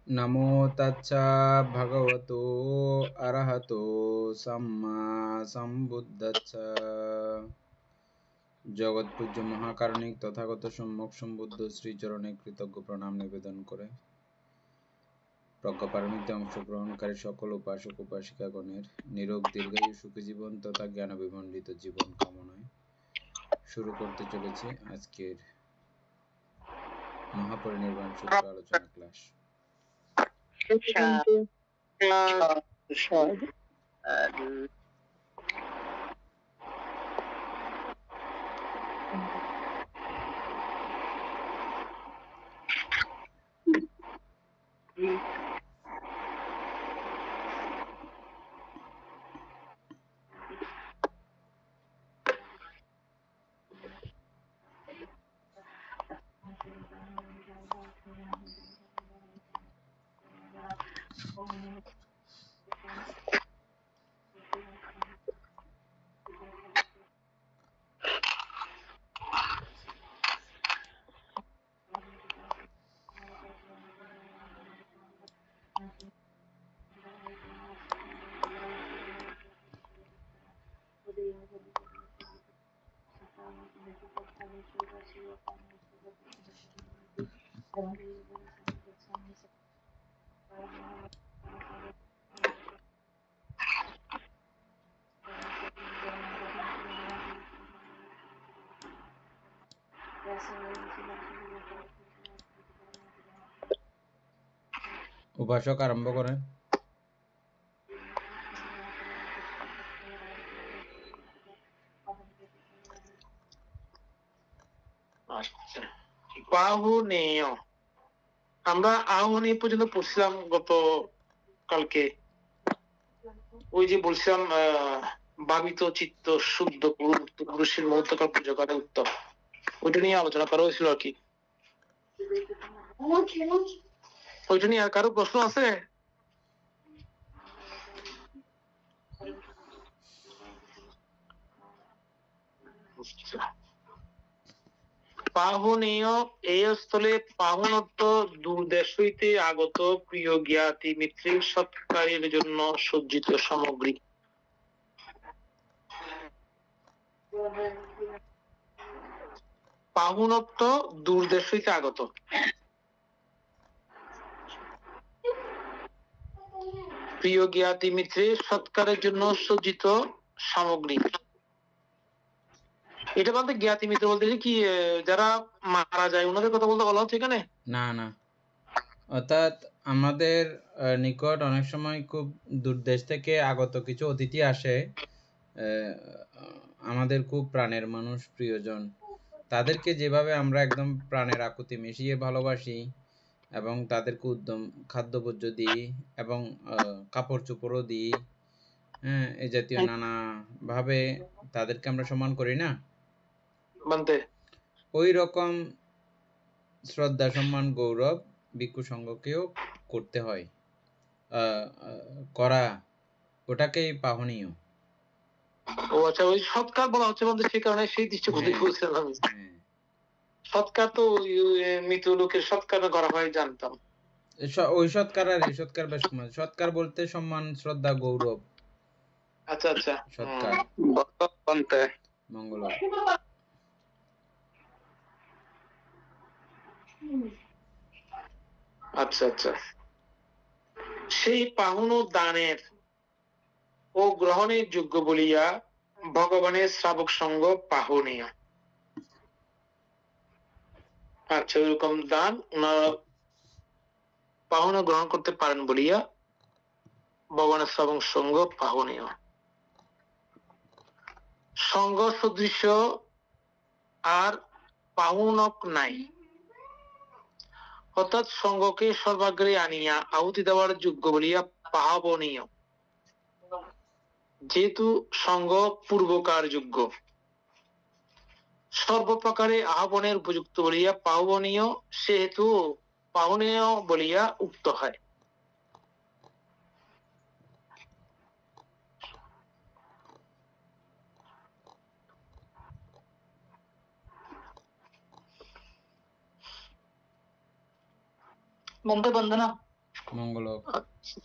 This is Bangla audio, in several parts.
নমো তচ্ছা ভগবতো অরহতো সম্মা সম্বুদ্ধস্স। জগৎপূজ্য মহাকারণিক তথাগত সম্যক সম্বুদ্ধ শ্রীচরণে কৃতজ্ঞ প্রণাম নিবেদন করে প্রজ্ঞাপারমিতে অংশগ্রহণকারী সকল উপাসক উপাসিকাগণের নিরোগ দীর্ঘায়ু সুখী জীবন তথা জ্ঞান বিমণ্ডিত জীবন কামনায় শুরু করতে চলেছি আজকের মহাপরিনির্বাণ সূত্র আলোচনা ক্লাস। উপাসক আরম্ভ করেন। বাহুনেয়, আমরা আহনে পর্যন্ত পড়ছিলাম গত কালকে। ওই যে বলছিলাম ভাবিত চিত্ত শুদ্ধ পুরুষের মুহূর্তকাল পুজো করে উত্তম, ওইটা নিয়ে আলোচনা করা হয়েছিল আর কি। ওইটা নিয়ে আর কারো প্রশ্ন আছে? পাহনীয় এই স্থলে পাহুনত্ব দূরদেশ হইতে আগত প্রিয় জ্ঞাতি মিত্রের সৎকারের জন্য সজ্জিত সামগ্রী। পাহুনত্ব দূরদেশ হইতে আগত, প্রিয় জ্ঞাতি মিত্রের সৎকারের জন্য সজ্জিত সামগ্রী। এটা বলতে জ্ঞাতি মিত্র বলতে কি যারা মারা যায় ওনাদের কথা বলতে বলা হচ্ছে এখানে? না না, অর্থাৎ আমাদের নিকট অনেক সময় খুব দূর দেশ থেকে আগত কিছু অতিথি আসে, আমাদের খুব প্রাণের মানুষ, প্রিয়জন, তাদেরকে যেভাবে আমরা একদম প্রাণের আকুতি মিশিয়ে ভালোবাসি এবং তাদেরকে উদ্যম খাদ্যভোজ্য দিই এবং কাপড় চোপড়ও দিই, হ্যাঁ, এই জাতীয় নানাভাবে তাদেরকে আমরা সম্মান করি না, ওই রকম শ্রদ্ধা সম্মান গৌরব ভিক্ষু সংঘকেও করতে হয়, করা ওটাকেই পাহনীয়। ও আচ্ছা, ওই সৎকার বলা হচ্ছে বলতে সেই কারণে সেই দৃষ্টিভঙ্গি বলছিলাম। সৎকার তো মৃত লোকের সৎকার করা হয় জানতাম। ওই সৎকার আর এই সৎকার বেশ কম। সৎকার বলতে সম্মান শ্রদ্ধা গৌরব। আচ্ছা আচ্ছা, সৎকার মঙ্গল। আচ্ছা আচ্ছা, সেই পাহুন দানের ও গ্রহণের যোগ্য বলিয়া ভগবানের শ্রাবক সঙ্গ পাহনীয়। আচ্ছা, ওইরকম দান ওনারা পাহুন গ্রহণ করতে পারেন বলিয়া ভগবানের শ্রাবক সঙ্গ পাহনীয়। সঙ্গ সদৃশ আর পাহুনক নাই, অর্থাৎ সঙ্গকে সর্বাগ্রে আনিয়া আহুতি দেওয়ার যোগ্য বলিয়া পাহবনীয়, যেহেতু সঙ্গ পূর্বকার যোগ্য। সর্বপ্রকারে আহ্বানের উপযুক্ত বলিয়া পাহবনীয়, সেহেতু পাহনীয় বলিয়া উক্ত হয়। বন্ধু বন্দনা। মঙ্গল হোক। আচ্ছা।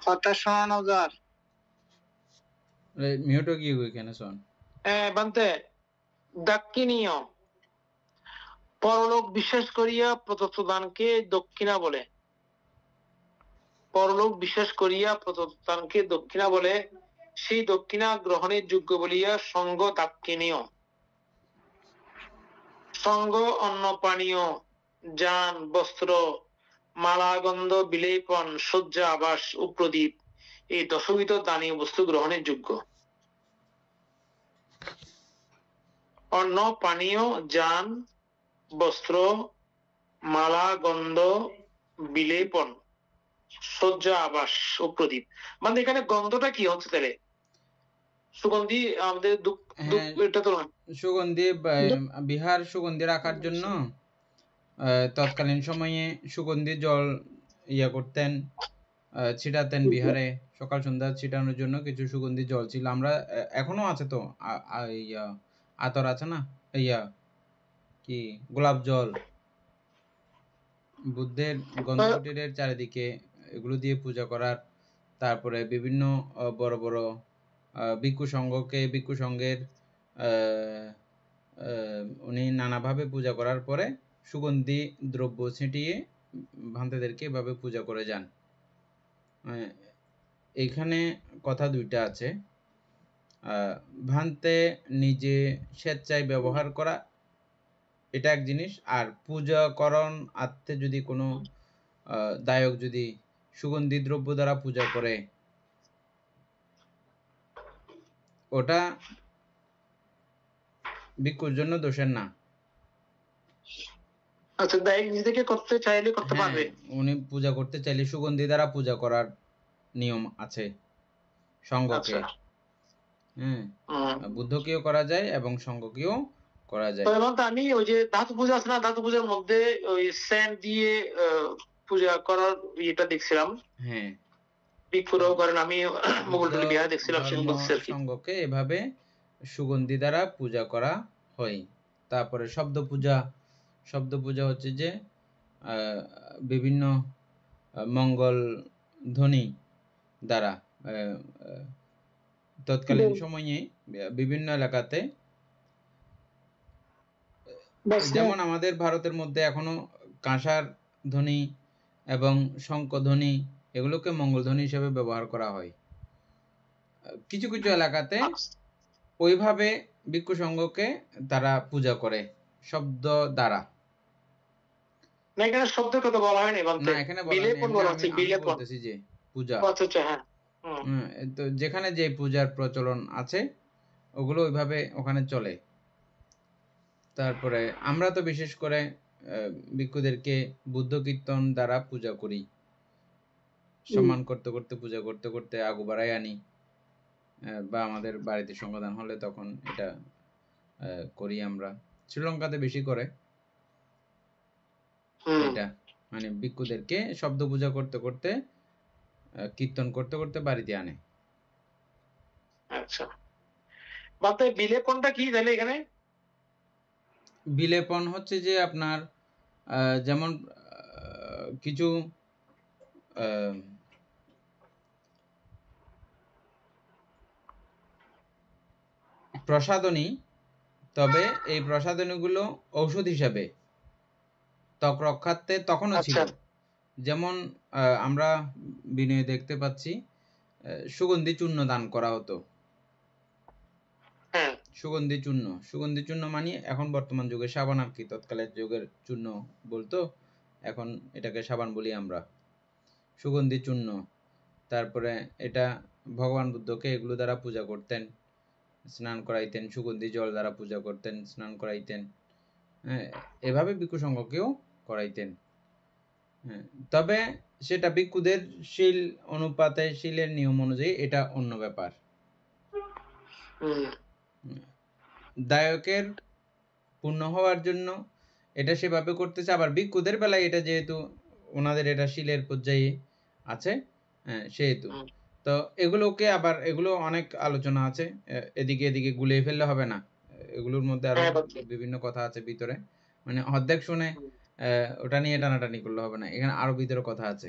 কথা শোনানো যার মিউট গিয়ে গই কেন শোন বান্তে দাক্ষিণীয় পরলোক বিশ্বাস করিয়া প্রদত্ত দানকে দক্ষিণা বলে। পরলোক বিশ্বাস করিয়া প্রদত্ত দানকে দক্ষিণা বলে। সেই দক্ষিণা গ্রহণের যোগ্য বলিয়া সঙ্গ দাক্ষিণীয়। সঙ্গ অন্ন পানীয়, যান বস্ত্র, মালাগন্ধ বিলেপন, শয্যা আবাস ও প্রদীপ এই দশবিধ দানীয় বস্তু গ্রহণের যোগ্য। অন্ন পানীয়, যান বস্ত্র, মালা গন্ধ বিলেপন, শয্যা আবাস ও প্রদীপ। মানে এখানে গন্ধটা কি হচ্ছে তাহলে? সুগন্ধি আমাদের এটা তো সুগন্ধি বিহার সুগন্ধি রাখার জন্য তৎকালীন সময়ে সুগন্ধি জল ইয়া করতেন, ছিটাতেন বিহারে। সকাল সন্ধ্যা ছিটানোর জন্য কিছু সুগন্ধি জল ছিল। আমরা এখনো আছে তো ইয়া আতর আছে না, ইয়া কি গোলাপ জল, বুদ্ধের গন্ধকুটিরের চারিদিকে এগুলো দিয়ে পূজা করার। তারপরে বিভিন্ন বড় বড় ভিক্ষু সংঘের উনি নানাভাবে পূজা করার পরে সুগন্ধি দ্রব্য ছিটিয়ে ভান্তেদেরকে এভাবে পূজা করে যান। এখানে কথা দুইটা আছে। ভান্তে নিজে স্বেচ্ছায় ব্যবহার করা এটা এক জিনিস, আর পূজাকরণ আত্মে যদি কোনো দায়ক যদি সুগন্ধি দ্রব্য দ্বারা পূজা করে ওটা ভিক্ষুর জন্য দোষের না। আচ্ছা, দায়ক নিজেকে করতে চাইলে করতে পারবে। উনি পূজা করতে চাইলে সুগন্ধি দ্বারা পূজা করার নিয়ম আছে সংঘকে। বুদ্ধকেও করা যায় এবং সংঘকেও করা যায়। আমি ওই যে ধাতু পূজা আছে না, ধাতু পূজার মধ্যে ওই সেন্ট দিয়ে পূজা করার ইয়েটা দেখছিলাম। হ্যাঁ, ভিক্ষুরাও করেন, আমি মোগলটুলি বিহারে দেখছিলাম। সংঘকে এভাবে সুগন্ধি দ্বারা পূজা করা হয়। তারপরে শব্দ পূজা হচ্ছে যে বিভিন্ন মঙ্গল ধ্বনি দ্বারা তৎকালীন সময়ে বিভিন্ন এলাকাতে, যেমন আমাদের ভারতের মধ্যে এখনো কাঁসার ধ্বনি এবং শঙ্খ ধ্বনি এগুলোকে মঙ্গল ধ্বনি হিসেবে ব্যবহার করা হয়। কিছু কিছু এলাকাতে ওইভাবে ভিক্ষু সংঘকে তারা পূজা করে শব্দ দ্বারা। না, এখানে শব্দের কথা বলা হয়নি। না, এখানে বলতেছি যে পূজা। আচ্ছা, হ্যাঁ। তো যেখানে যে পূজার প্রচলন আছে ওগুলো ওইভাবে ওখানে চলে। তারপরে আমরা তো বিশেষ করে ভিক্ষুদেরকে বুদ্ধ কীর্তন দ্বারা পূজা করি। সম্মান করতে করতে পূজা করতে করতে আগু বাড়াই আনি, বা আমাদের বাড়িতে সঙ্গদান হলে তখন এটা করি আমরা। শ্রীলঙ্কাতে বেশি করে এটা, মানে ভিক্ষুদেরকে শব্দ পূজা করতে করতে কীর্তন করতে করতে বাড়িতে আনে। আচ্ছা, বাতে বিলেপনটা কি তাহলে এখানে? বিলেপন হচ্ছে যে আপনার যেমন কিছু প্রসাধনী, তবে এই প্রসাধনীগুলো ঔষধ হিসাবে ত্বক রক্ষার্থে তখনও ছিল। যেমন আমরা বিনয়ে দেখতে পাচ্ছি সুগন্ধি চূর্ণ দান করা হতো। সুগন্ধি চূর্ণ মানে এখন বর্তমান যুগে সাবান আর কি, তৎকালের যুগের চূর্ণ বলতো, এখন এটাকে সাবান বলি আমরা। সুগন্ধি চূর্ণ, তারপরে এটা ভগবান বুদ্ধকে এগুলো দ্বারা পূজা করতেন, স্নান করাইতেন, সুগন্ধি জল দ্বারা পূজা করতেন, স্নান করাইতেন। এভাবে ভিক্ষু সংঘকেও করাইতেন। হ্যাঁ, তবে সেটা ভিক্ষুদের শীল অনুপাতে শীলের নিয়ম অনুযায়ী এটা অন্য ব্যাপার। হুম, দায়কের পূর্ণ হওয়ার জন্য এটা সেভাবে করতেছে, আবার ভিক্ষুদের বেলায় এটা যেহেতু ওনাদের এটা শীলের পর্যায়ে আছে, সেহেতু হুম, তো এগুলোকে আবার এগুলো অনেক আলোচনা আছে, এদিকে এদিকে গুলিয়ে ফেললে হবে না, এগুলোর মধ্যে আরো হ্যাঁ বাচ্চা, বিভিন্ন কথা আছে ভিতরে, মানে অর্ধেক শুনে ওটা নিয়ে টানাটানি করলে হবে না, এখানে আরো ভিতরে কথা আছে।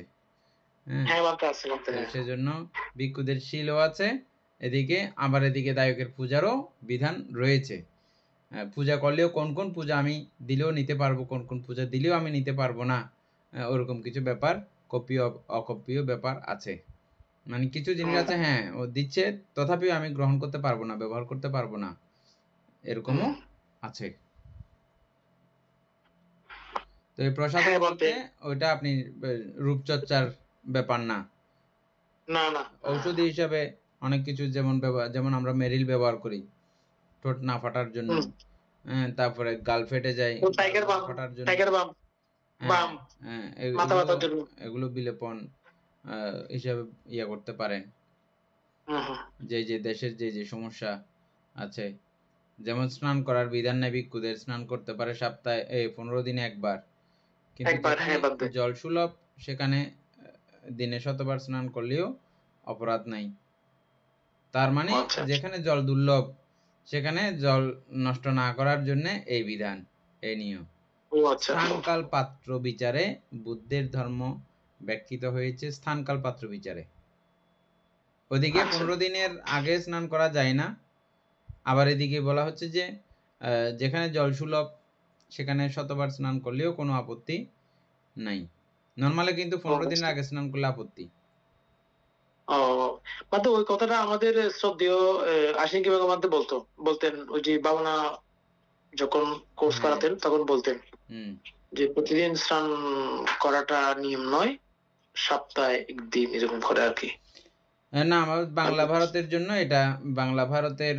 হ্যাঁ, হ্যাঁ বাচ্চা আছে বাচ্চা, তো হ্যাঁ। সেজন্য ভিক্ষুদের শীলও আছে এদিকে, আবার এদিকে দায়কের পূজারও বিধান রয়েছে। পূজা করলেও কোন কোন পূজা আমি দিলেও নিতে পারবো, কোন কোন পূজা দিলেও আমি নিতে পারবো না, ওরকম কিছু ব্যাপার, কপিয় অকপিয় ব্যাপার আছে। মানে কিছু জিনিস আছে হ্যাঁ ও দিচ্ছে তথাপিও আমি গ্রহণ করতে পারবো না, ব্যবহার করতে পারবো না, এরকমও আছে। তো এই প্রসাদ হ্যাঁ বলতে বাচ্চা, ওইটা আপনি রূপচর্চার ব্যাপার না। না না, ঔষধি হিসাবে অনেক কিছু যেমন যেমন আমরা মেরিল ব্যবহার করি ঠোঁট না ফাটার জন্য, তারপরে গাল ফেটে যায় গাল টাইগার না বাম, ফাটার জন্য, টাইগার বাম, হ্যাঁ বাম হ্যাঁ মাথা এগুলো ব্যথার জন্য। এগুলো বিলেপন হিসাবে ইয়া করতে পারেন। হুম, হুম, যে যে দেশের যে যে সমস্যা আছে, যেমন স্নান করার বিধান নেই, ভিক্ষুদের স্নান করতে পারে সপ্তাহে 15 দিনে একবার, কিন্তু একবার, যেখানে হ্যাঁ বাচ্চা। জল সুলভ সেখানে দিনে শতবার স্নান করলেও অপরাধ নাই। তার মানে আচ্ছা, যেখানে জল দুর্লভ সেখানে জল নষ্ট না করার জন্য এই বিধান, এই নিয়ম। ও আচ্ছা, স্থানকাল পাত্র বিচারে বুদ্ধের ধর্ম ব্যাখ্যিত হয়েছে স্থানকাল পাত্র বিচারে। ওদিকে আচ্ছা, 15 দিনের আগে স্নান করা যায় না, আবার এদিকে বলা হচ্ছে যে যেখানে জল সুলভ সেখানে শতবার স্নান করলেও কোনো আপত্তি নাই। নরমালে কিন্তু ও 15 দিনের আচ্ছা। আগে স্নান করলে আপত্তি। ও মানে ওই কথাটা আমাদের শ্রদ্ধেয় আশিকি বেগম আমাদের বলতেন ওই যে বাবনা যখন কোর্স হ্যাঁ, করাতেন তখন বলতেন হুম। যে প্রতিদিন স্নান করাটা নিয়ম নয়, সপ্তাহে একদিন এরকম করে আর কি। না আমার বাংলা ভারতের জন্য এটা, বাংলা ভারতের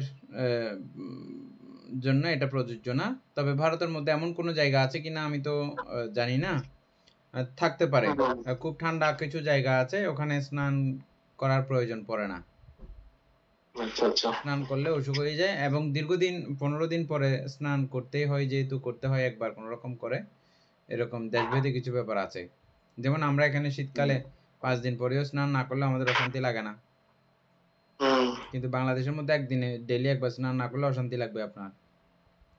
জন্য এটা প্রযোজ্য না, তবে ভারতের মধ্যে এমন কোনো জায়গা আছে কিনা আমি তো জানি না, থাকতে পারে। খুব ঠান্ডা কিছু জায়গা আছে ওখানে স্নান করার প্রয়োজন পড়ে না, আচ্ছা আচ্ছা, স্নান করলে অসুখ হয়ে যায়, এবং দীর্ঘদিন 15 দিন পরে স্নান করতেই হয়, যেহেতু করতে হয় একবার কোনো রকম করে, এরকম দেশভেদে কিছু ব্যাপার আছে। যেমন আমরা এখানে শীতকালে 5 দিন পরেও স্নান না করলে আমাদের অশান্তি লাগে না, হুম, কিন্তু বাংলাদেশের মধ্যে একদিনে ডেইলি একবার স্নান না করলে অশান্তি লাগবে আপনার।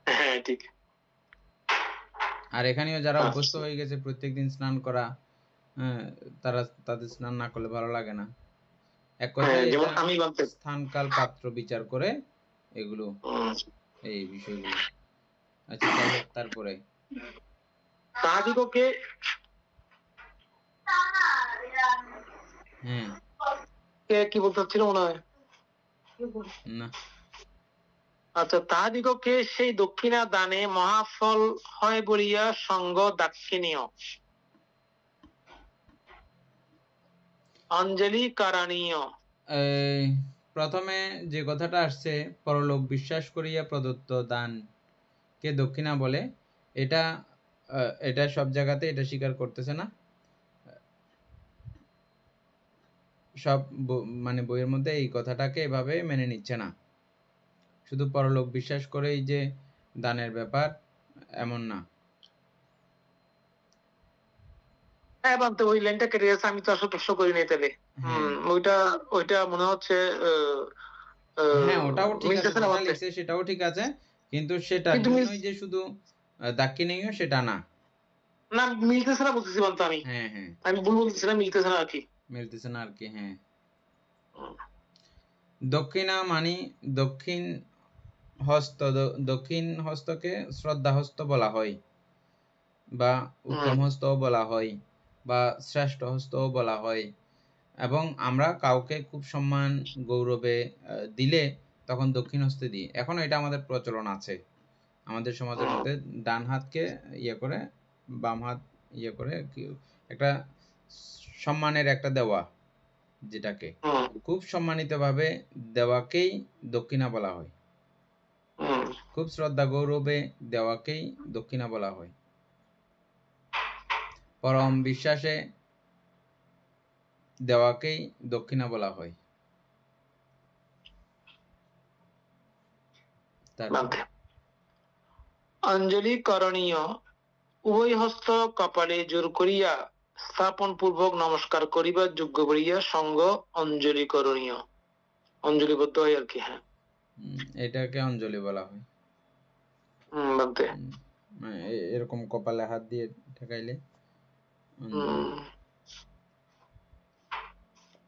হ্যাঁ ঠিক। আর এখানেও যারা অভ্যস্ত আচ্ছা, হয়ে গেছে প্রত্যেকদিন স্নান করা, হ্যাঁ, তাদের স্নান না করলে ভালো লাগে না। এক হ্যাঁ কথায় যেমন এটা আমি বলতে, স্থান কাল পাত্র বিচার করে এগুলো, এই বিষয়গুলো। আচ্ছা যাই হোক, তারপরে তাহাদিগকে হ্যাঁ, কি বলতে চাচ্ছিল মনে হয়। না আচ্ছা, তাহাদিগকে সেই দক্ষিণা দানে মহাফল হয় বলিয়া সঙ্গ দাক্ষিণীয় অঞ্জলি কারণীয়। এই প্রথমে যে কথাটা আসছে পরলোক বিশ্বাস করিয়া প্রদত্ত দান কে দক্ষিণা বলে, এটা এটা সব জায়গাতে এটা স্বীকার করতেছে না, সব মানে বইয়ের মধ্যে এই কথাটাকে এভাবে মেনে নিচ্ছে না। শুধু পরলোক বিশ্বাস করেই যে দানের ব্যাপার এমন না। হ্যাঁ বানতে ওই লাইনটা কেটে গেছে, আমি তো আসলে প্রশ্ন করি নাই তাহলে। হ্যাঁ ওইটা ওইটা মনে হচ্ছে হ্যাঁ, ওটাও ঠিক আছে, মিলতেছে না যেটা বানতে, লিখছে সেটাও ঠিক আছে, কিন্তু সেটার কিন্তু জন্যই যে শুধু দাক্ষিণীয় সেটা না। না মিলতেছে না বলতেছি বানতে আমি, হ্যাঁ হ্যাঁ, আমি ভুল বলতেছি না, মিলতেছে না আর কি। মিলতেছে না আর কি, হ্যাঁ। দক্ষিণা মানে দক্ষিণ হস্ত, দক্ষিণ হস্তকে শ্রদ্ধা হস্ত বলা হয়, বা উত্তম হস্তও বলা হয়, বা শ্রেষ্ঠ হস্তও বলা হয়, এবং আমরা কাউকে খুব সম্মান গৌরবে দিলে তখন দক্ষিণ হস্তে দিই। এখনো এটা আমাদের প্রচলন আছে আমাদের সমাজের মধ্যে, ডান হাতকে ইয়ে করে বাম হাত ইয়ে করে একটা সম্মানের একটা দেওয়া, যেটাকে খুব সম্মানিতভাবে দেওয়াকেই দক্ষিণা বলা হয়, খুব শ্রদ্ধা গৌরবে দেওয়াকেই দক্ষিণা বলা হয়। পরম বিশ্বাসে দেওয়াকেই দক্ষিণা বলা হয়। তারপর বান্তে অঞ্জলি করণীয়, উভয় হস্ত কপালে জোর করিয়া স্থাপন পূর্বক নমস্কার করিবার যোগ্য করিয়া সঙ্গ অঞ্জলি করণীয়, অঞ্জলিবদ্ধ হয় আর কি। হ্যাঁ, এটাকে অঞ্জলি বলা হয়। বান্তে এরকম কপালে হাত দিয়ে ঠেকাইলে অঞ্জলি।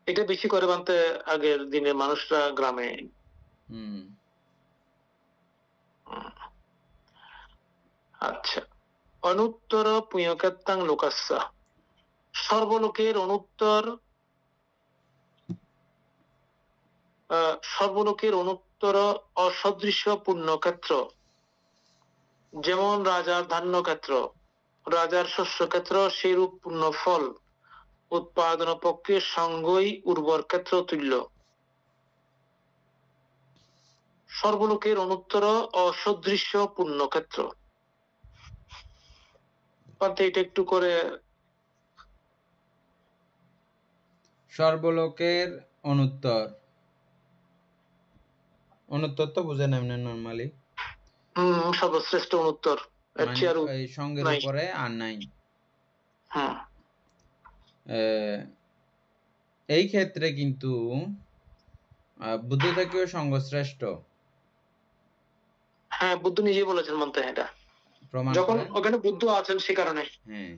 এটা বেশি করে বানতে আগের দিনে মানুষরা গ্রামে। আচ্ছা, অনুত্তর পুয়কেত্তাং লোকাস্যা, সর্বলোকের অনুত্তর, সর্বলোকের অনুত্তর অসদৃশ্য পুণ্যক্ষেত্র, যেমন রাজার ধান্য ক্ষেত্র, রাজার শস্য ক্ষেত্র, সেরূপ পুণ্য ফল উৎপাদন পক্ষে সঙ্গই উর্বর ক্ষেত্র তুল্য। সর্বলোকের অনুত্তর অসদৃশ্য পুণ্যক্ষেত্র, এটা একটু করে। সর্বলোকের অনুত্তর, অনুত্তর তো বুঝেন এমনি নরমালি সর্বশ্রেষ্ঠ অনুত্তর, মানে এই সঙ্গের উপরে আর নাই। এই ক্ষেত্রে কিন্তু বুদ্ধ থেকেও সঙ্গ শ্রেষ্ঠ। হ্যাঁ, বুদ্ধ নিজে বলেছেন মানতে, এটা প্রমাণ যখন করেন। ওখানে বুদ্ধ আছেন সে কারণে। হ্যাঁ,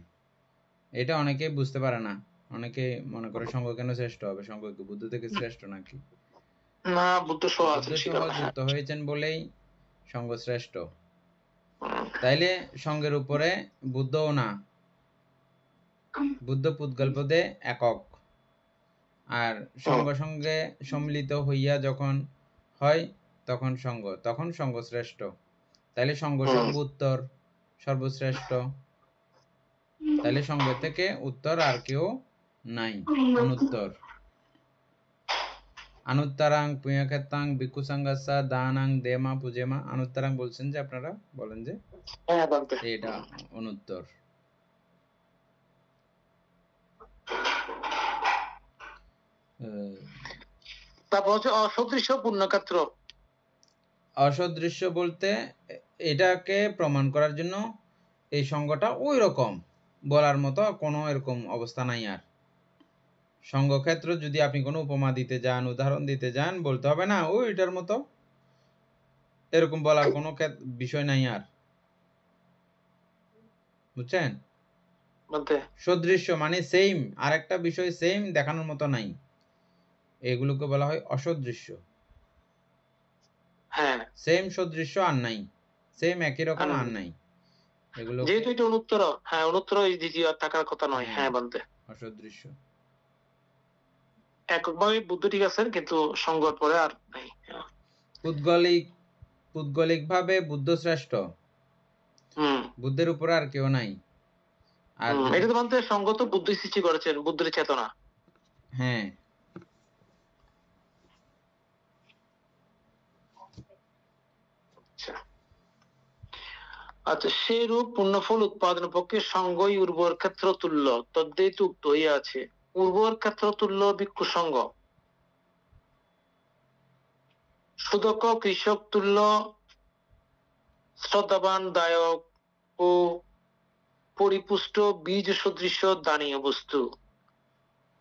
এটা অনেকেই বুঝতে পারে না, অনেকে মনে করে সঙ্গ কেন শ্রেষ্ঠ হবে, সঙ্গ কি বুদ্ধ থেকে শ্রেষ্ঠ নাকি? না, বুদ্ধ সহ আছেন সে কারণে। যুক্ত হয়েছেন বলেই সঙ্গ শ্রেষ্ঠ। তাইলে সঙ্গের উপরে বুদ্ধও না, বুদ্ধ পুদ্গলপদে একক, আর সঙ্গ সঙ্গে সম্মিলিত হইয়া যখন হয় তখন সঙ্গ, তখন সঙ্গ শ্রেষ্ঠ। তাইলে সঙ্গ সর্বোত্তর, সর্বশ্রেষ্ঠ। তাইলে সঙ্গের থেকে উত্তর আর কেউ নাই, অনুত্তর। আনুত্তরাং পুণ্যক্ষেত্রাং ভিক্ষু সংঘস্যা দানাং দেমা পূজেমা। আনুত্তরাং বলছেন যে আপনারা বলেন যে এটা অনুত্তর। তারপর হচ্ছে অসদৃশ্য পুণ্যক্ষেত্র। অসদৃশ্য বলতে এটাকে প্রমাণ করার জন্য এই সঙ্গটা ওই রকম বলার মতো কোনো এরকম অবস্থা নাই। আর সঙ্গক্ষেত্র যদি আপনি কোনো উপমা দিতে যান, উদাহরণ দিতে যান, বলতে হবে না ওইটার মতো, এরকম বলার কোনো বিষয় নাই। আর বুঝছেন, সদৃশ্য মানে সেম, আর একটা বিষয় সেম দেখানোর মতো নাই, এগুলোকে বলা হয় অসদৃশ্য। হ্যাঁ, সেম সদৃশ্য আর নাই, সেম একই রকম আর নাই, এগুলো যেহেতু এটা অনুত্তর। হ্যাঁ, অনুত্তর এই দ্বিতীয় থাকার কথা নয়। হ্যাঁ বলতে অসদৃশ্য। এককভাবে বুদ্ধ ঠিক আছেন, কিন্তু সঙ্গর পরে আর নাই। পুদ্গলিক ভাবে বুদ্ধ শ্রেষ্ঠ, বুদ্ধের উপর আর কেউ নাই। আর এটা তো বলতে সঙ্গ তো বুদ্ধ সৃষ্টি করেছেন, বুদ্ধের চেতনা। হ্যাঁ, আচ্ছা, সেরূপ পুণ্যফল উৎপাদন পক্ষে সঙ্গই উর্বর ক্ষেত্র তুল্য, তদ্বৈত উক্ত হইয়া আছে। উর্বর ক্ষেত্র তুল্য ভিক্ষু সঙ্গ, সুদক্ষ কৃষক তুল্য, শ্রদ্ধাবান দায়ক ও পরিপুষ্ট বীজ সদৃশ দানীয় বস্তু,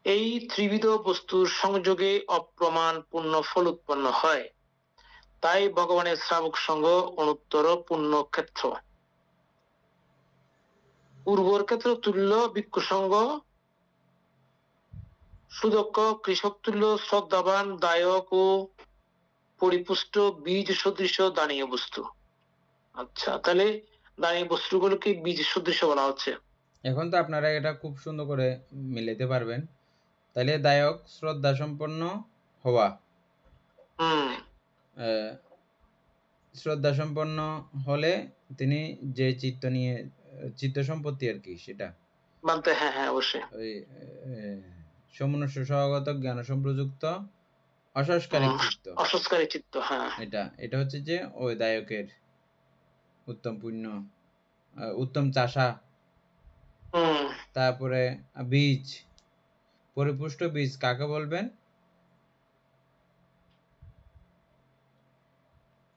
এই ত্রিবিধ বস্তুর সংযোগে অপ্রমাণ পুণ্য ফল উৎপন্ন হয়। তাই ভগবানের শ্রাবক সঙ্গ অনুত্তর পুণ্য ক্ষেত্র। উর্বর ক্ষেত্র তুল্য ভিক্ষু সঙ্গ, সুদক্ষ কৃষক তুল্য, শ্রদ্ধাবান দায়ক ও পরিপুষ্ট বীজ সদৃশ দানীয় বস্তু। আচ্ছা, তাহলে দানীয় বস্তুগুলোকে বীজ সদৃশ বলা হচ্ছে। এখন তো আপনারা এটা খুব সুন্দর করে মিলাতে পারবেন। তাহলে দায়ক শ্রদ্ধা সম্পন্ন হওয়া, শ্রদ্ধা সম্পন্ন হলে তিনি যে চিত্ত নিয়ে, চিত্ত সম্পত্তি আর কি, সেটা মানতে। হ্যাঁ হ্যাঁ, অবশ্যই। ওই সমনুষ্য সহগত জ্ঞান সম্প্রযুক্ত অসংস্কারিক চিত্ত, অসংস্কারিক চিত্ত। হ্যাঁ, এটা হচ্ছে যে ওই দায়কের উত্তম পুণ্য, উত্তম চাষা। হুম তারপরে বীজ, পরিপুষ্ট বীজ কাকে বলবেন?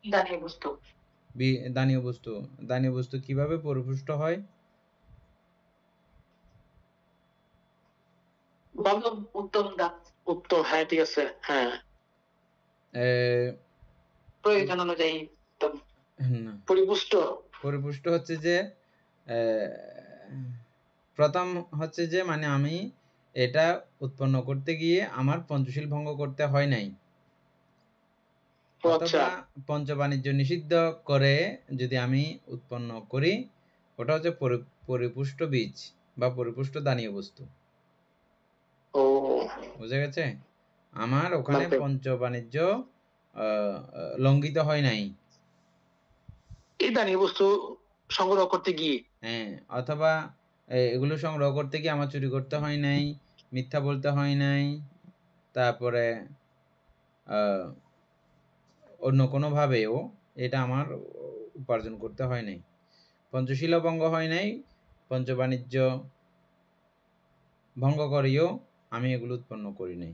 দানীয় বস্তু। দানীয় বস্তু। দানীয় বস্তু কিভাবে পরিপুষ্ট হয়? ভালো, উত্তম দান। উত্তম, হ্যাঁ ঠিক আছে, হ্যাঁ এ, প্রয়োজন অনুযায়ী উত্তম না, পরিপুষ্ট। পরিপুষ্ট হচ্ছে যে এ, প্রথম হচ্ছে যে মানে আমি এটা উৎপন্ন করতে গিয়ে আমার পঞ্চশীল ভঙ্গ করতে হয় নাই, ও আচ্ছা, অথবা পঞ্চবাণিজ্য নিষিদ্ধ করে যদি আমি উৎপন্ন করি, ওটা হচ্ছে পরিপুষ্ট বীজ বা পরিপুষ্ট দানীয় বস্তু। ও বুঝা গেছে? আমার ওখানে মানতে পঞ্চবাণিজ্য লঙ্ঘিত হয় নাই। এই দানীয় বস্তু সংগ্রহ করতে গিয়ে। হ্যাঁ, অথবা এগুলো সংগ্রহ করতে গিয়ে আমার চুরি করতে হয় নাই, মিথ্যা বলতে হয় নাই, তারপরে অন্য কোনোভাবেও এটা আমার উপার্জন করতে হয় নাই, পঞ্চশীলও ভঙ্গ হয় নাই, পঞ্চবাণিজ্য ভঙ্গ করেও আমি এগুলো উৎপন্ন করি নাই।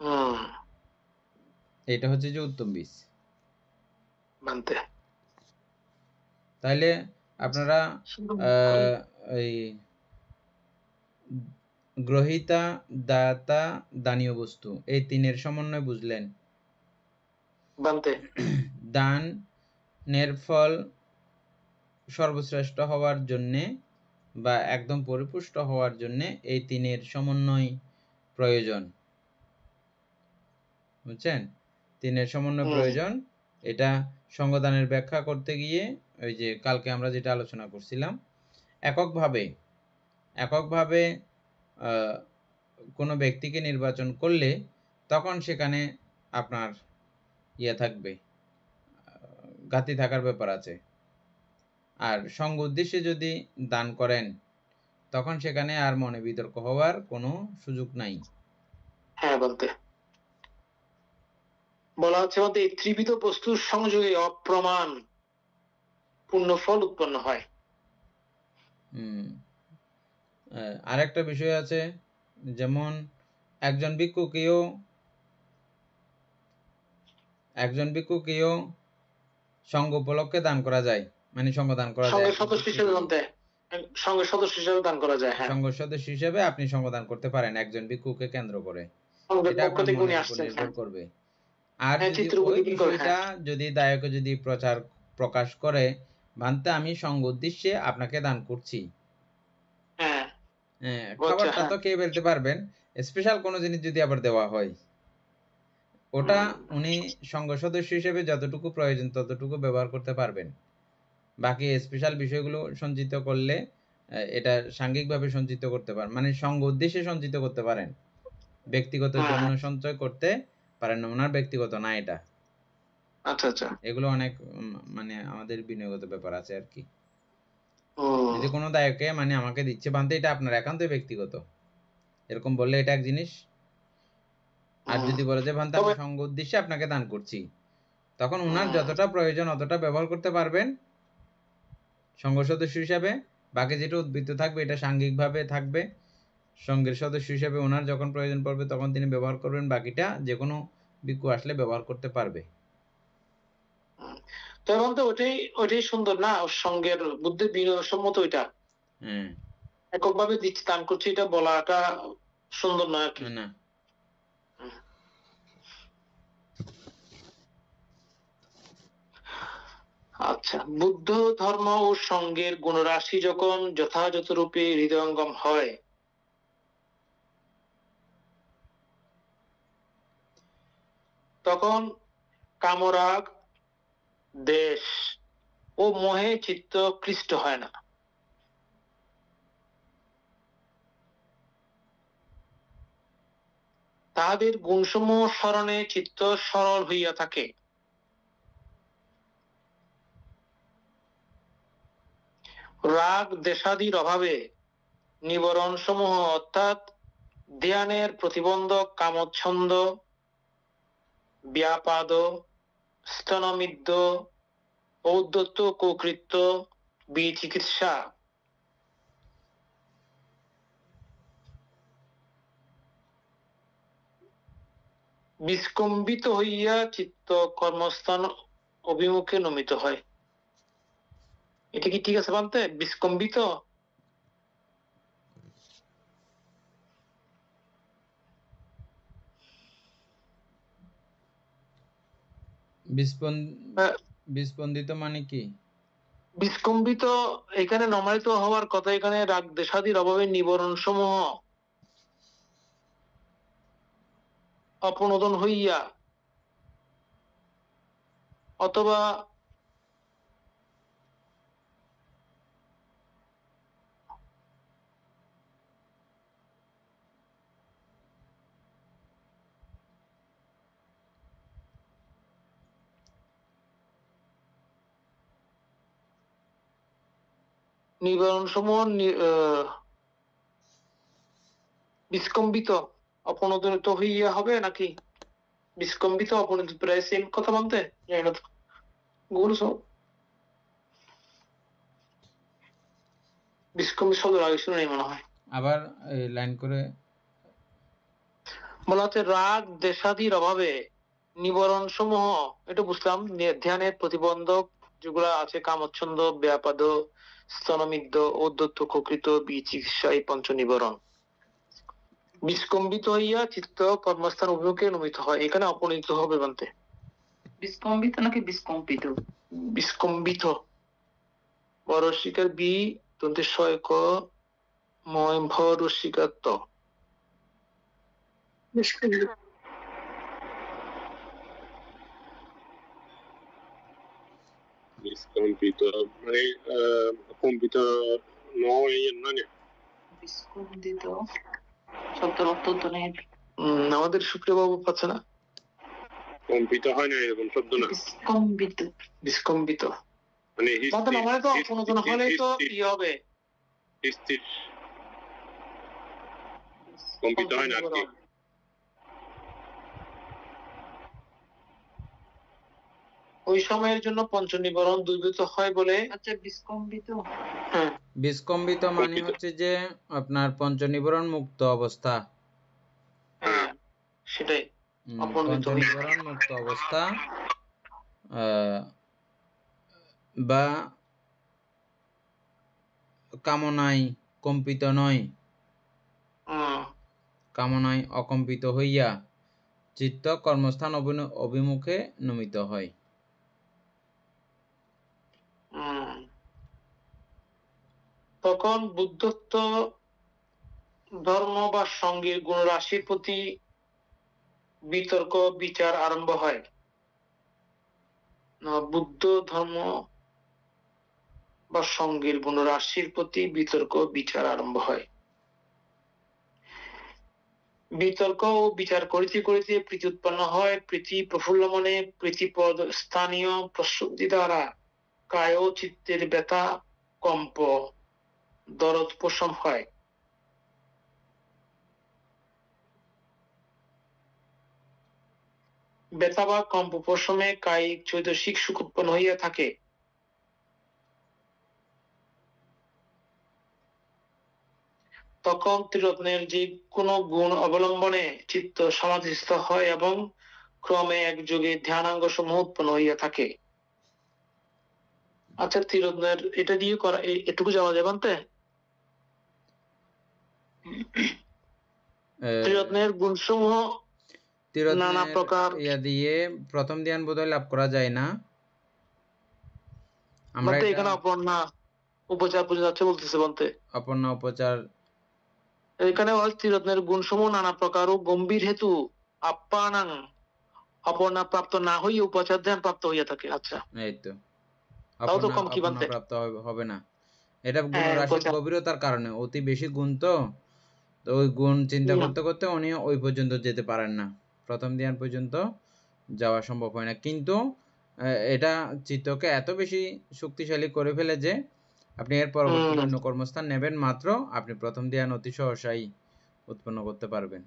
হুম এটা হচ্ছে যে উত্তম বীজ। মানতে তাইলে আপনারা এই গ্রহিতা, দাতা, দানীয় বস্তু এই তিনের সমন্বয় বুঝলেন? মানতে দানের ফল সর্বশ্রেষ্ঠ হওয়ার জন্যে বা একদম পরিপুষ্ট হওয়ার জন্যে এই তিনের সমন্বয় প্রয়োজন। বুঝছেন? তিনের সমন্বয় প্রয়োজন। এটা সঙ্গদানের ব্যাখ্যা করতে গিয়ে ওই যে কালকে আমরা যেটা আলোচনা করছিলাম, এককভাবে কোনো ব্যক্তিকে নির্বাচন করলে তখন সেখানে আপনার থাকবে, ঘাটতি থাকার ব্যাপার আছে। আর সঙ্গ উদ্দেশ্যে যদি দান করেন তখন সেখানে আর মনে বিতর্ক হওয়ার কোনো সুযোগ নাই। হ্যাঁ বলতে বলা হচ্ছে বলতে এই ত্রিবিধ বস্তুর সংযোগে অপ্রমাণ পুণ্যফল উৎপন্ন হয়। আরেকটা বিষয় আছে, যেমন একজন ভিক্ষুকেও সঙ্গ উপলক্ষে দান করা যায়, মানে সঙ্গ দান করা যায়। সঙ্গের সদস্য হিসেবে বলতে সঙ্গের সদস্য হিসেবে দান করা যায়, হ্যাঁ সঙ্গ সদস্য হিসেবে আপনি সঙ্গদান করতে পারেন একজন ভিক্ষুকে কেন্দ্র করে, সঙ্গের এটা পক্ষ আপনার থেকে উনি মনের উপর আসছেন, নির্ভর হ্যাঁ করবে। আর হ্যাঁ যদি ওই চিত্রপতি কি করে, বিষয়টা হ্যাঁ যদি দায়কে যদি প্রকাশ করে, ভান্তে আমি সঙ্গ উদ্দেশ্যে আপনাকে দান করছি, হ্যাঁ আচ্ছা, খাবারটা হ্যাঁ তো খেয়ে ফেলতে পারবেন, স্পেশাল কোনো জিনিস যদি আবার দেওয়া হয়, ওটা উনি সঙ্গ সদস্য হিসেবে যতটুকু প্রয়োজন ততটুকু ব্যবহার করতে পারবেন। বাকি স্পেশাল বিষয়গুলো সঞ্চিত করলে এটা সাংঘিকভাবে সঞ্চিত করতে পারেন, মানে সঙ্গ উদ্দেশ্যে সঞ্চিত করতে পারেন, ব্যক্তিগত জন্য সঞ্চয় করতে পারেন না, ওনার ব্যক্তিগত না এটা। আচ্ছা আচ্ছা, এগুলো অনেক মানে আমাদের বিনয়গত ব্যাপার আছে আর কি। ও যদি কোনো দায়কে মানে আমাকে দিচ্ছে বানতে, এটা আপনার একান্তই ব্যক্তিগত, এরকম বললে এটা এক জিনিস। আর যদি বলে যে ভান্তে আমি সঙ্গ উদ্দেশ্যে আপনাকে দান করছি, তখন উনার যতটা প্রয়োজন অতটা ব্যবহার করতে পারবেন সঙ্গ সদস্য হিসাবে, বাকি যেটা উদ্বৃত্ত থাকবে এটা সাংঘিকভাবে থাকবে, সঙ্গের সদস্য হিসাবে ওনার যখন প্রয়োজন পড়বে তখন তিনি ব্যবহার করবেন, বাকিটা যে কোনো ভিক্ষু আসলে ব্যবহার করতে পারবে। তো এখন তো ওইটাই সুন্দর না, ওর সঙ্গের বুদ্ধি বিনয়সম্মত ওইটা, এককভাবে দিচ্ছি দান করছি এটা বলাটা সুন্দর নয় আর কি। না আচ্ছা, বুদ্ধ ধর্ম ও সঙ্গের গুণরাশি যখন যথাযথ রূপে হৃদয়ঙ্গম হয়, তখন কামরাগ, দেশ ও মোহে চিত্ত ক্লিষ্ট হয় না। তাহাদের গুণসমূহ স্মরণে চিত্ত সরল হইয়া থাকে। রাগ দেশাদির অভাবে নিবরণ সমূহ অর্থাৎ ধ্যানের প্রতিবন্ধক কামচ্ছন্দ, ব্যাপাদ স্তনমিদ্য, ঔদ্ধত্য, কৌকৃত্য, বিচিকিৎসা। বিস্কম্বিত হইয়া চিত্ত কর্মস্থান অভিমুখে নমিত হয়। এটা কি ঠিক আছে বলতে? বিস্কম্বিত, বিস্পন্দিত মানে কি? বিস্কম্বিত এখানে নমায়িত হওয়ার কথা, এখানে রাগ দেশাদির অভাবে নিবরণ সমূহ অপনোদন হইয়া অথবা নিবরণ সমূহ বিস্কম্বিত অপনোদিত হইয়া হবে নাকি বিস্কম্বিত অপনোদিত, প্রায় সেম কথা বলতে জানি না তো। গুগল সব বিস্কম্বিত শব্দ আগে শুনে নেই মনে হয়। আবার লাইন করে বলা হচ্ছে রাগ দেশাদির অভাবে নিবরণ সমূহ, এটা বুঝলাম, ধ্যানের প্রতিবন্ধক যেগুলো আছে, কামচ্ছন্দ, ব্যাপাদ, স্তনমিদ্য, ঔদ্ধত্য, ককৃত, বিচিকিৎসা, এই পঞ্চ নিবরণ বিস্কম্বিত হইয়া চিত্ত কর্মস্থান অভিমুখে নমিত হয়। এখানে অপনীত হবে বলতে বিস্কম্বিত নাকি বিস্কম্পিত? বিস্কম্বিত, বরস্বীকার বি তন্তে শয় ক ময় ভ রস্বীকার ত। বিস্কম্বিত বিস্কম্পিত মানে কম্পিত নয় না। বিস্কম্পিত শব্দের অর্থ তো নেই। আমাদের সুপ্রিয়বাবু পাচ্ছে না। কম্পিত হয় না এরকম শব্দ না। বিস্কম্বিত, বিস্কম্বিত মানে মানে তো অপনোদন হলে তো কি হবে? স্থির কম্পিত হয় না আর কি। ওই সময়ের জন্য পঞ্চ নিবরণ দুর্বৃত হয় বলে। আচ্ছা, বিস্কম্বিত, হ্যাঁ, বিস্কম্বিত মানে হচ্ছে যে আপনার পঞ্চনিবরণ মুক্ত অবস্থা। হ্যাঁ সেটাই, পঞ্চনিবরণ মুক্ত অবস্থা বা কামনায় কম্পিত নয়, কামনায় অকম্পিত হইয়া চিত্ত কর্মস্থান অভিমুখে নমিত হয়। তখন বুদ্ধত্ব ধর্ম বা সঙ্গীর গুণরাশির প্রতি বিতর্ক বিচার আরম্ভ হয়। বুদ্ধ ধর্ম বা সঙ্গীর গুণরাশির প্রতি বিতর্ক বিচার আরম্ভ হয়। বিতর্ক ও বিচার করিতে করিতে প্রীতি উৎপন্ন হয়। প্রীতি প্রফুল্ল মনে প্রীতিপদ স্থানীয় প্রসূতি দ্বারা কায় ও চিত্তের ব্যথা কম্প দরদ উপশম হয়। ব্যথা বা কম্প উপশমে কায়িক চৈতসিক সুখ উৎপন্ন হইয়া থাকে। তখন ত্রিরত্নের যে কোনো গুণ অবলম্বনে চিত্ত সমাধিস্থ হয় এবং ক্রমে একযোগে ধ্যানাঙ্গ সমূহ উৎপন্ন হইয়া থাকে। আচ্ছা, ত্রিরত্নের এটা দিয়ে করা এটুকু যাওয়া যাবে আনতে? ত্রিরত্নের গুণসমূহ নানা প্রকার ইয়া দিয়ে প্রথম ধ্যান বোধহয় লাভ করা যায় না। আমরা এখানে অপর্ণা উপচার পূজা যাচ্ছে বলতেছে বলতে, অপর্ণা উপচার এখানে ত্রিরত্নের গুণসমূহ নানা প্রকার ও গম্ভীর হেতু আপ্পানাং অপর্ণা প্রাপ্ত না হইয়া উপচার ধ্যান প্রাপ্ত হইয়া থাকে। আচ্ছা, এই তো অপর্ণা প্রাপ্ত হবে না। এটা গুণরাশির গভীরতার কারণে, অতি বেশি গুণ তো ওই গুণ চিন্তা করতে করতে উনি ওই পর্যন্ত যেতে পারেন না, প্রথম ধ্যান পর্যন্ত যাওয়া সম্ভব হয় না। কিন্তু এটা চিত্তকে এত বেশি শক্তিশালী করে ফেলে যে আপনি এর পরবর্তী অন্য কর্মস্থান নেবেন মাত্র আপনি প্রথম ধ্যান অতি সহসাই উৎপন্ন করতে পারবেন।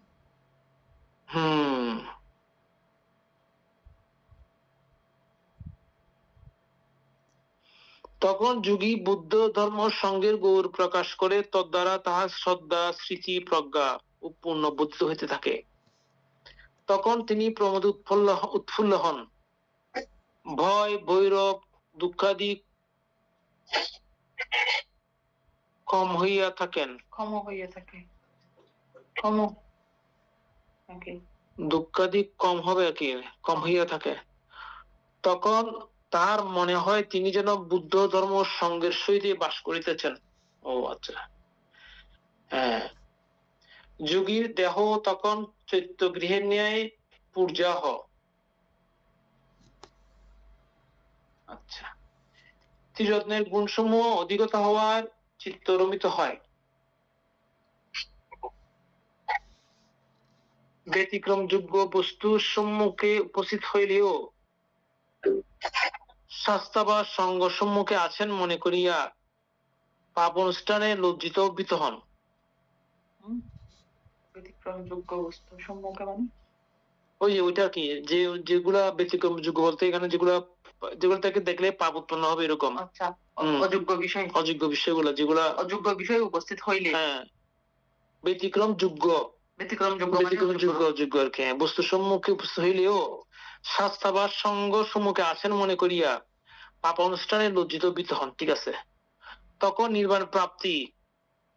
তখন যোগী বুদ্ধ ধর্ম সঙ্গের গৌর প্রকাশ করে তদ্বারা তাহার শ্রদ্ধা স্মৃতি প্রজ্ঞা পূর্ণ বুদ্ধ হইতে থাকে। তখন তিনি প্রমোদ উৎফুল্ল হন, ভয় ভৈরব দুঃখাদি কম হইয়া থাকেন, দুঃখাদি কম হবে কি কম হইয়া থাকে। তখন তার মনে হয় তিনি যেন বুদ্ধ ধর্ম সঙ্গের সহিত বাস করিতেছেন। ও আচ্ছা, হ্যাঁ। যোগীর দেহ তখন চৈত্য গৃহের ন্যায় পূর্যাহ। আচ্ছা, ত্রিরত্নের গুণসমূহ অধিগত হওয়ার চিত্ত রমিত হয়। ব্যতিক্রম যোগ্য বস্তুর সম্মুখে উপস্থিত হইলেও শাস্তা বা সঙ্গ সম্মুখে আছেন মনে করিয়া পাপ অনুষ্ঠানে লজ্জিত ভীত হন। ব্যতিক্রম যোগ্য বস্তু সম্মুখে মানে ওই যে ওইটা কি, যে যেগুলা ব্যতিক্রম যোগ্য বলতে এখানে যেগুলো তাকে দেখলে পাপ উৎপন্ন হবে এরকম। আচ্ছা, অযোগ্য বিষয়গুলো যেগুলা অযোগ্য বিষয় উপস্থিত হইলে, হ্যাঁ, ব্যতিক্রম যোগ্য অযোগ্য আর কি, বস্তু সম্মুখে উপস্থিত হইলেও শাস্তা বা সঙ্গ সম্মুখে আছেন মনে করিয়া পাপ অনুষ্ঠানে লজ্জিত ভীত হন। ঠিক আছে। তখন নির্বাণ প্রাপ্তি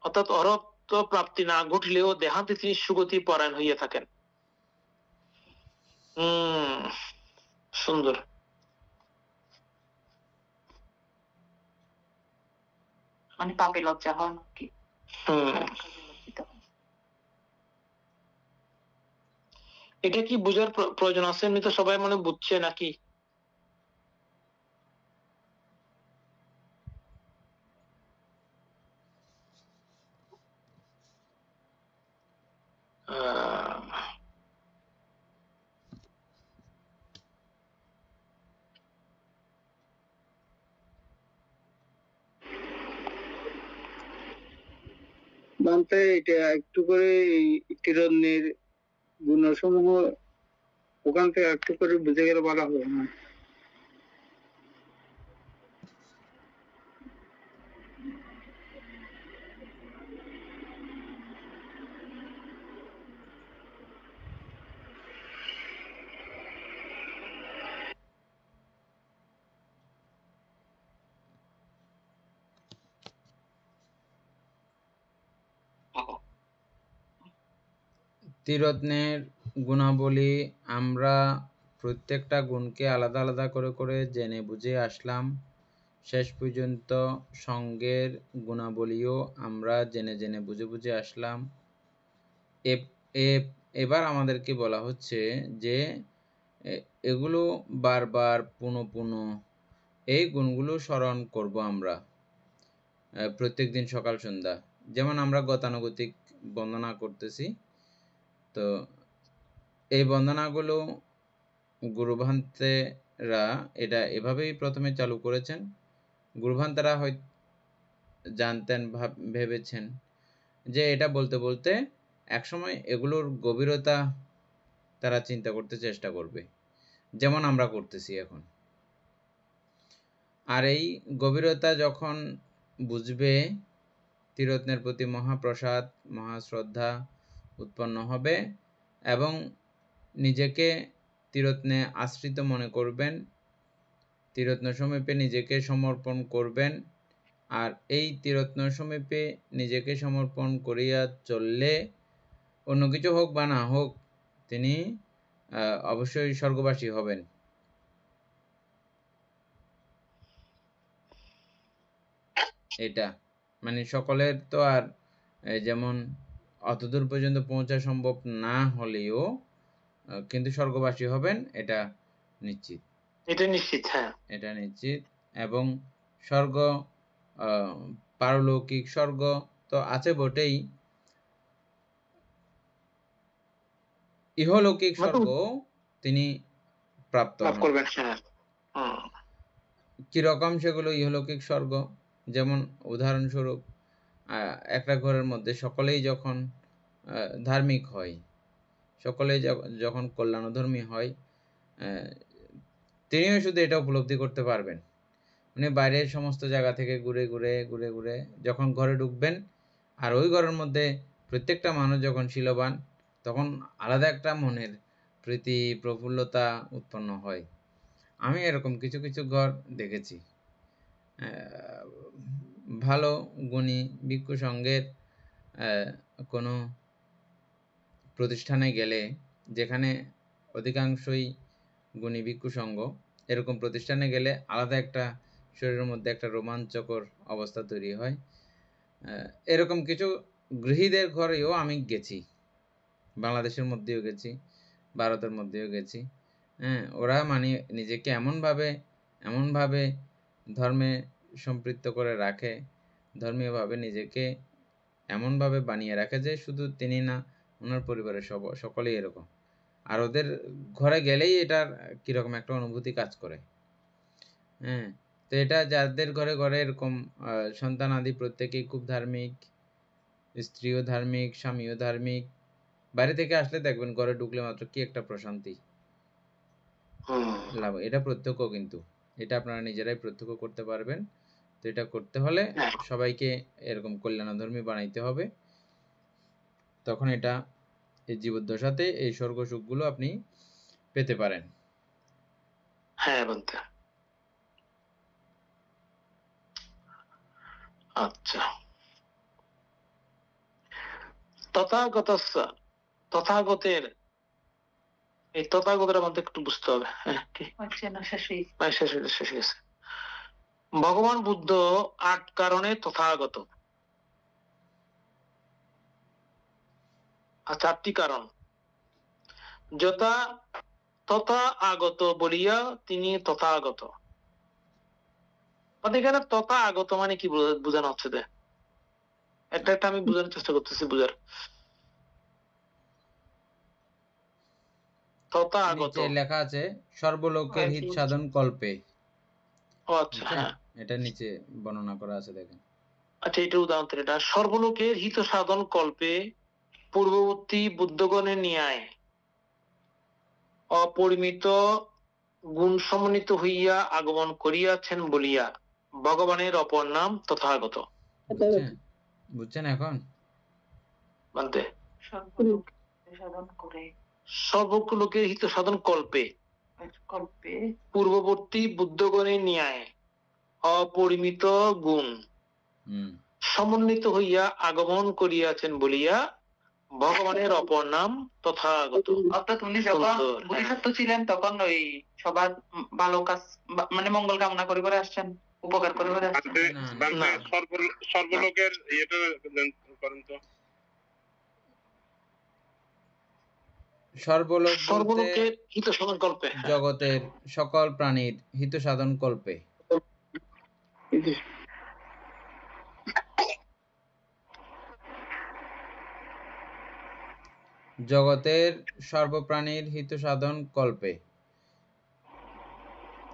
অর্থাৎ অরহত প্রাপ্তি না ঘটলেও দেহান্তে তিনি সুগতি পরায়ণ হইয়া থাকেন। সুন্দর। মানে পাপে লজ্জা হন কি। এটা কি বুঝার প্রয়োজন আছে? এমনি তো সবাই মনে বুঝছে নাকি? মানতে এটা একটু করে ত্রিরত্নের গুণসমূহ ওখান থেকে একটু করে বুঝে গেলে ভালো হবে না? ত্রিরত্নের গুণাবলী আমরা প্রত্যেকটা গুণকে আলাদা আলাদা করে করে জেনে বুঝে আসলাম। শেষ পর্যন্ত সঙ্গের গুণাবলীও আমরা জেনে জেনে বুঝে বুঝে আসলাম। এবার আমাদেরকে বলা হচ্ছে যে এগুলো বারবার পুনঃ পুনঃ এই গুণগুলো স্মরণ করব আমরা প্রত্যেক দিন সকাল সন্ধ্যা। যেমন আমরা গতানুগতিক বন্দনা করতেছি, তো এই বন্দনাগুলো গুরুভান্তেরা এটা এভাবেই প্রথমে চালু করেছেন। গুরুভান্তেরা হয়তো জানতেন, ভেবেছেন যে এটা বলতে বলতে একসময় এগুলোর গভীরতা তারা চিন্তা করতে চেষ্টা করবে, যেমন আমরা করতেছি এখন। আর এই গভীরতা যখন বুঝবে, ত্রিরত্নের প্রতি মহাপ্রসাদ মহাশ্রদ্ধা উৎপন্ন হবে এবং নিজেকে ত্রিরত্নে আশ্রিত মনে করবেন, ত্রিরত্ন সমীপে নিজেকে সমর্পণ করবেন। আর এই ত্রিরত্ন সমীপে নিজেকে সমর্পণ করিয়া চললে অন্য কিছু হোক বা না হোক তিনি অবশ্যই স্বর্গবাসী হবেন। এটা মানে সকলের তো আর যেমন অতদূর পর্যন্ত পৌঁছা সম্ভব না হলেও কিন্তু স্বর্গবাসী হবেন এটা নিশ্চিত। এটা নিশ্চিত, হ্যাঁ, এটা নিশ্চিত। এবং স্বর্গ, পারলৌকিক স্বর্গ তো আছে বটেই, ইহলৌকিক স্বর্গ তিনি প্রাপ্ত করবেন। কিরকম সেগুলো ইহলৌকিক স্বর্গ? যেমন উদাহরণস্বরূপ একটা ঘরের মধ্যে সকলেই যখন ধার্মিক হয়, সকলেই যখন কল্যাণধর্মী হয়, তিনিও শুধু এটা উপলব্ধি করতে পারবেন উনি বাইরের সমস্ত জায়গা থেকে ঘুরে ঘুরে ঘুরে ঘুরে যখন ঘরে ঢুকবেন, আর ওই ঘরের মধ্যে প্রত্যেকটা মানুষ যখন শিলবান, তখন আলাদা একটা মনের প্রীতি প্রফুল্লতা উৎপন্ন হয়। আমি এরকম কিছু কিছু ঘর দেখেছি। ভালো গুণী ভিক্ষু সংঘের কোনো প্রতিষ্ঠানে গেলে, যেখানে অধিকাংশই গুণী ভিক্ষু সংঘ, এরকম প্রতিষ্ঠানে গেলে আলাদা একটা শরীরের মধ্যে একটা রোমাঞ্চকর অবস্থা তৈরি হয়। এরকম কিছু গৃহীদের ঘরেও আমি গেছি, বাংলাদেশের মধ্যেও গেছি, ভারতের মধ্যেও গেছি। হ্যাঁ, ওরা মানে নিজেকে এমনভাবে ধর্মে সম্পৃক্ত করে রাখে, ধর্মীয়ভাবে নিজেকে এমনভাবে বানিয়ে রাখে যে শুধু তিনি না, ওনার পরিবারের সকলেই এরকম। আর ওদের ঘরে গেলেই এটার কিরকম একটা অনুভূতি কাজ করে। হ্যাঁ, তো এটা যাদের ঘরে ঘরে এরকম সন্তান আদি প্রত্যেকেই খুব ধার্মিক, স্ত্রীও ধার্মিক, স্বামীও ধার্মিক, বাইরে থেকে আসলে দেখবেন ঘরে ঢুকলে মাত্র কি একটা প্রশান্তি লাভ। এটা প্রত্যক্ষ, কিন্তু এটা আপনারা নিজেরাই প্রত্যক্ষ করতে পারবেন। তো এটা করতে হলে সবাইকে এরকম কল্যাণধর্মী বানাইতে হবে, তখন এটা এই জীবদ্দশাতে এই স্বর্গ সুখগুলো আপনি পেতে পারেন। হ্যাঁ বলতে। আচ্ছা, তথাগতের এই তথাগতের মধ্যে একটু বুঝতে হবে। হ্যাঁ, শেষ হয়ে গেছে। ভগবান বুদ্ধ 8 কারণে তথাগত। আচ্ছা, 8টি কারণ। যথা তথা আগত বলিয়া তিনি তথাগত। এখানে তথা আগত মানে কি বোঝানো হচ্ছে? একটা একটা আমি বোঝানোর চেষ্টা করতেছি বুঝার। তথা আগত নিচে লেখা আছে সর্বলোকের হিত সাধন কল্পে। আচ্ছা, হ্যাঁ, এটা নিচে বর্ণনা করা আছে, দেখেন। আচ্ছা, এটা উদাহরণ। এটা সর্বলোকের হিত সাধন কল্পে পূর্ববর্তী বুদ্ধগণের ন্যায় অপরিমিত গুণ সমন্বিত হইয়া আগমন করিয়াছেন বলিয়া ভগবানের অপর নাম তথাগত। বুঝছেন এখন? মানতে সর্বলোকের হিত সাধন কল্পে পূর্ববর্তী বুদ্ধগণের ন্যায় অপরিমিত গুণ সমন্বিত হইয়া আগমন করিয়াছেন বলিয়া ভগবানের অপর নাম তথাগত। অর্থাৎ উনি যখন বোধিসত্ত্ব ছিলেন তখন ওই সবার ভালো কাজ মানে মঙ্গল কামনা করে করে আসছেন, উপকার করে করে আসছেন। সর্বলোকের এটা করেন তো। সর্বলোকের হিত সাধন কল্পে, জগতের সকল প্রাণীর হিত সাধন কল্পে। জগতের সর্বপ্রাণীর হিত সাধন কল্পে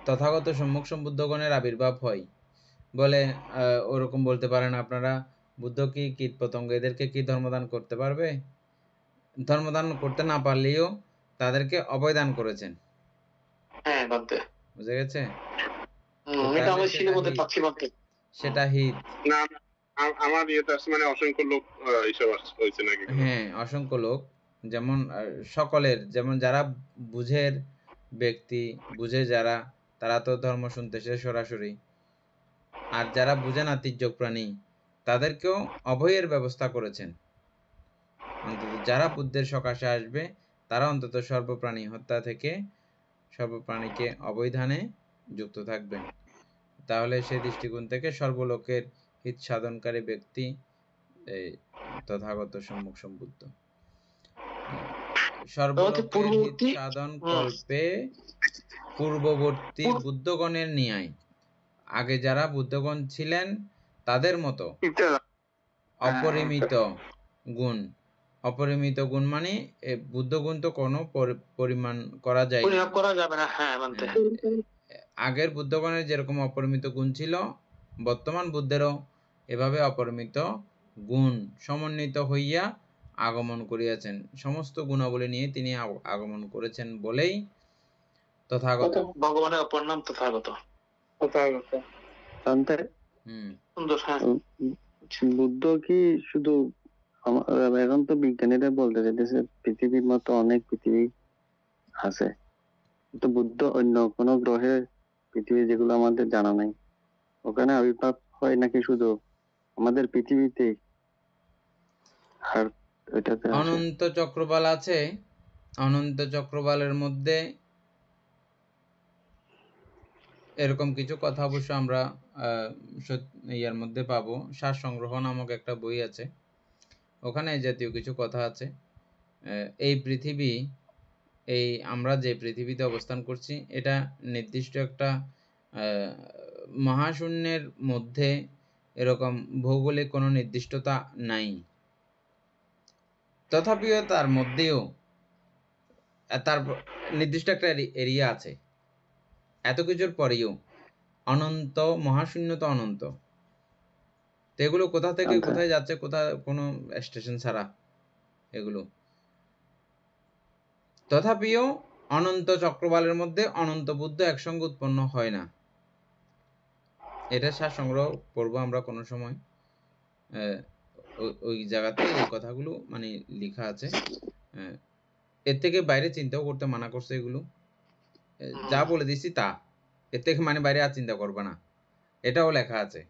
তথাগত সম্মুখ সম্বুদ্ধগণের আবির্ভাব হয় বলে ওরকম বলতে পারেন আপনারা। বুদ্ধ কি কীট পতঙ্গ এদেরকে কি ধর্মদান করতে পারবে? ধর্মদান করতে না পারলেও তাদেরকে অভয়দান করেছেন। হ্যাঁ, বুঝে গেছে? সেটা হিত না, আমার ইয়েতে আছে মানে অসংখ্য লোক এইসব হয়েছে নাকি? হ্যাঁ, অসংখ্য লোক, যেমন সকলের, যেমন যারা বুঝের ব্যক্তি, বুঝে যারা, তারা তো ধর্ম শুনতেছে সরাসরি। আর যারা বুঝে না, তির্যক প্রাণী, তাদেরকেও অভয়ের ব্যবস্থা করেছেন। অন্তত যারা বুদ্ধের সকাশে আসবে তারা অন্তত সর্বপ্রাণী হত্যা থেকে সর্বপ্রাণীকে অবৈধানে যুক্ত থাকবেন। তাহলে সেই দৃষ্টিকোণ থেকে সর্বলোকের হিত সাধনকারী ব্যক্তি তথাগত সম্মুখ সম্বুদ্ধ। সর্বলোকের হিত সাধন কল্পে পূর্ববর্তী বুদ্ধগণের ন্যায়। আগে যারা বুদ্ধগণ ছিলেন তাদের মতো অপরিমিত গুণ। অপরিমিত গুণ মানে বুদ্ধগুণ তো কোনো পরিমাণ করা যায় না। আগের বুদ্ধগণের যেরকম অপরিমিত গুণ ছিল, বর্তমান বুদ্ধেরও এভাবে অপরিমিত গুণ সমন্বিত হইয়া আগমন করিয়াছেন। সমস্ত গুণাবলী নিয়ে তিনি আগমন করেছেন বলেই তথাগত। ভগবানের অপর নাম তথাগত। তান্তে হুম সুন্দর, হ্যাঁ। বুদ্ধ কি শুধু এখন তো বিজ্ঞানীরা বলতে চাইতেছে পৃথিবীর মতো অনেক পৃথিবী আছে, তো বুদ্ধ অন্য কোনো গ্রহে পৃথিবী যেগুলো আমাদের জানা নাই ওখানে আবির্ভাব হয় নাকি শুধু আমাদের পৃথিবীতে? আর এটাতে আছে অনন্ত চক্রবাল আছে। অনন্ত চক্রবালের মধ্যে এরকম কিছু কথা অবশ্য আমরা ইয়ার মধ্যে পাবো। শ্বাস সংগ্রহ নামক একটা বই আছে, ওখানে এই জাতীয় কিছু কথা আছে। এই পৃথিবী, এই আমরা যে পৃথিবীতে অবস্থান করছি, এটা নির্দিষ্ট একটা মহাশূন্যের মধ্যে এরকম ভৌগোলিক কোনো নির্দিষ্টতা নাই। তথাপিও তার মধ্যেও তার নির্দিষ্ট একটা এরিয়া আছে। এত কিছুর পরেও অনন্ত, মহাশূন্য তো অনন্ত, তো এগুলো কোথা থেকে আচ্ছা। কোথায় যাচ্ছে, কোথায় কোনো স্টেশন ছাড়া এগুলো। তথাপিও অনন্ত চক্রবালের মধ্যে অনন্ত বুদ্ধ একসঙ্গে উৎপন্ন হয় না। এটা শ্বাস সংগ্রহ পড়বো আমরা কোনো সময়, ওই জায়গাতে এই কথাগুলো মানে লেখা আছে। এর থেকে বাইরে চিন্তাও করতে মানা করছে এগুলো। যা বলে দিছি তা, এর থেকে মানে বাইরে আর চিন্তা করবে না, এটাও লেখা আছে।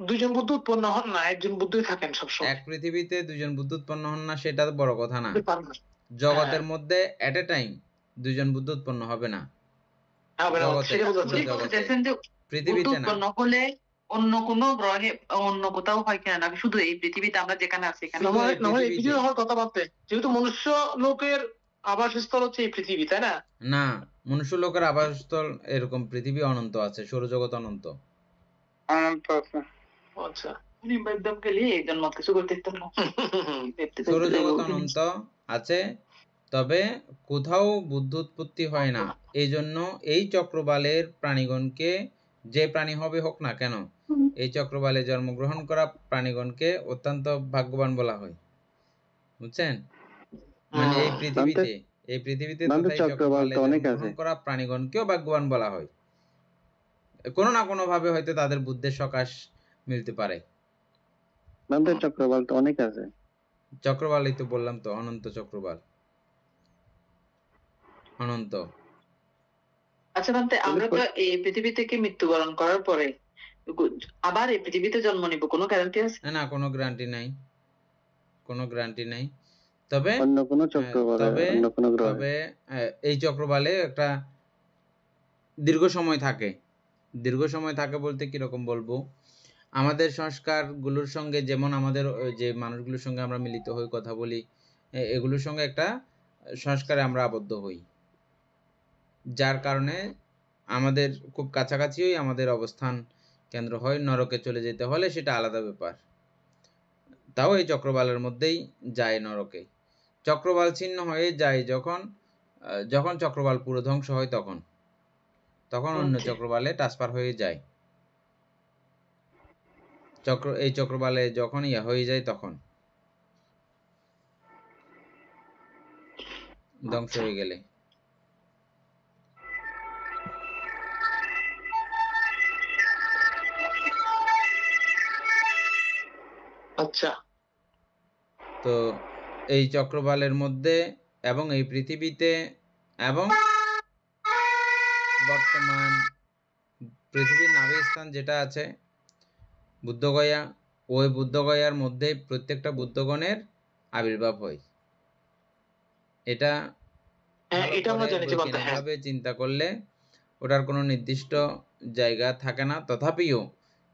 দুইজন বুদ্ধ উৎপন্ন হন না, একজন বুদ্ধই থাকেন এক সবসময়। পৃথিবীতে দুজন বুদ্ধ উৎপন্ন হন না সেটা বড় কথা না, হ্যাঁ, জগতের মধ্যে এট এ টাইম দুজন বুদ্ধ উৎপন্ন হবে না। জগতে, সেটা পুরো বোঝাচ্ছি। আপনি জগতে, বলতেছেন যে বুদ্ধ পৃথিবীতে না। উৎপন্ন হলে অন্য কোনো গ্রহে, অন্য কোথাও হয় কিনা, নাকি শুধু এই পৃথিবীতে আমরা যেখানে আছি এখানে? শুধু এই না হয় এই পৃথিবীতে। পৃথিবী হওয়ার কথা ভাবতে, যেহেতু মনুষ্য লোকের আবাসস্থল হচ্ছে এই পৃথিবী, তাই না? না, মনুষ্য লোকের আবাসস্থল এরকম পৃথিবী অনন্ত আছে, সৌরজগৎ অনন্ত। অনন্ত আছে। আচ্ছা। উনি একদম গেলে এই জন্য কিছু করতে পারতেন না। সৌরজগৎ অনন্ত আছে, তবে কোথাও বুদ্ধ উৎপত্তি হয় না। এই জন্য এই চক্রবালের প্রাণীগণকে, যে প্রাণী হবে হোক না কেন, এই চক্রবালে জন্মগ্রহণ করা প্রাণীগণকে অত্যন্ত ভাগ্যবান বলা হয়, বুঝছেন? মানে এই পৃথিবীতে নান্তে তথা এই চক্রবাল চক্রবালে তো অনেক জন্মগ্রহণ আছে। করা প্রাণীগণকেও ভাগ্যবান বলা হয়। কোনো না কোনো ভাবে হয়তো তাদের বুদ্ধির সকাশ মিলতে পারে। নান্তে চক্রবাল তো অনেক আছে। চক্রবালই তো বললাম তো, অনন্ত চক্রবাল, অনন্ত। আচ্ছা ভাবতে, আমরা তো এই পৃথিবী থেকে মৃত্যুবরণ করার পরে আবার এই পৃথিবীতে জন্ম নিব, কোনো গ্যারান্টি আছে? না, কোনো গ্যারান্টি নাই, কোনো গ্যারান্টি নাই। তবে অন্য কোনো চক্রবালে, তবে অন্য কোনো গ্রহে। তবে এই চক্রবালে একটা দীর্ঘ সময় থাকে। দীর্ঘ সময় থাকে বলতে কিরকম বলবো, আমাদের সংস্কারগুলোর সঙ্গে, যেমন আমাদের যে মানুষগুলোর সঙ্গে আমরা মিলিত হই, কথা বলি, এগুলোর সঙ্গে একটা সংস্কারে আমরা আবদ্ধ হই, যার কারণে আমাদের খুব কাছাকাছিই আমাদের অবস্থান কেন্দ্র হয়। নরকে চলে যেতে হলে সেটা আলাদা ব্যাপার, তাও এই চক্রবালের মধ্যেই যায় নরকে। চক্রবাল ছিন্ন হয়ে যায় যখন, যখন চক্রবাল পুরো ধ্বংস হয় তখন অন্য চক্রবালে ট্রান্সফার হয়ে যায়। এই চক্রবালে যখন ইয়া হয়ে যায় তখন, ধ্বংস হয়ে গেলে। আচ্ছা। তো এই চক্রবালের মধ্যে এবং এই পৃথিবীতে এবং বর্তমান পৃথিবীর নাভিস্থান যেটা আছে বুদ্ধগয়া, ওই বুদ্ধগয়ার মধ্যে প্রত্যেকটা বুদ্ধগণের আবির্ভাব হয়। এটা এটা আমরা জেনেছি বলতে, হ্যাঁ। বৈজ্ঞানিকভাবে চিন্তা করলে ওটার কোনো নির্দিষ্ট জায়গা থাকে না। তথাপিও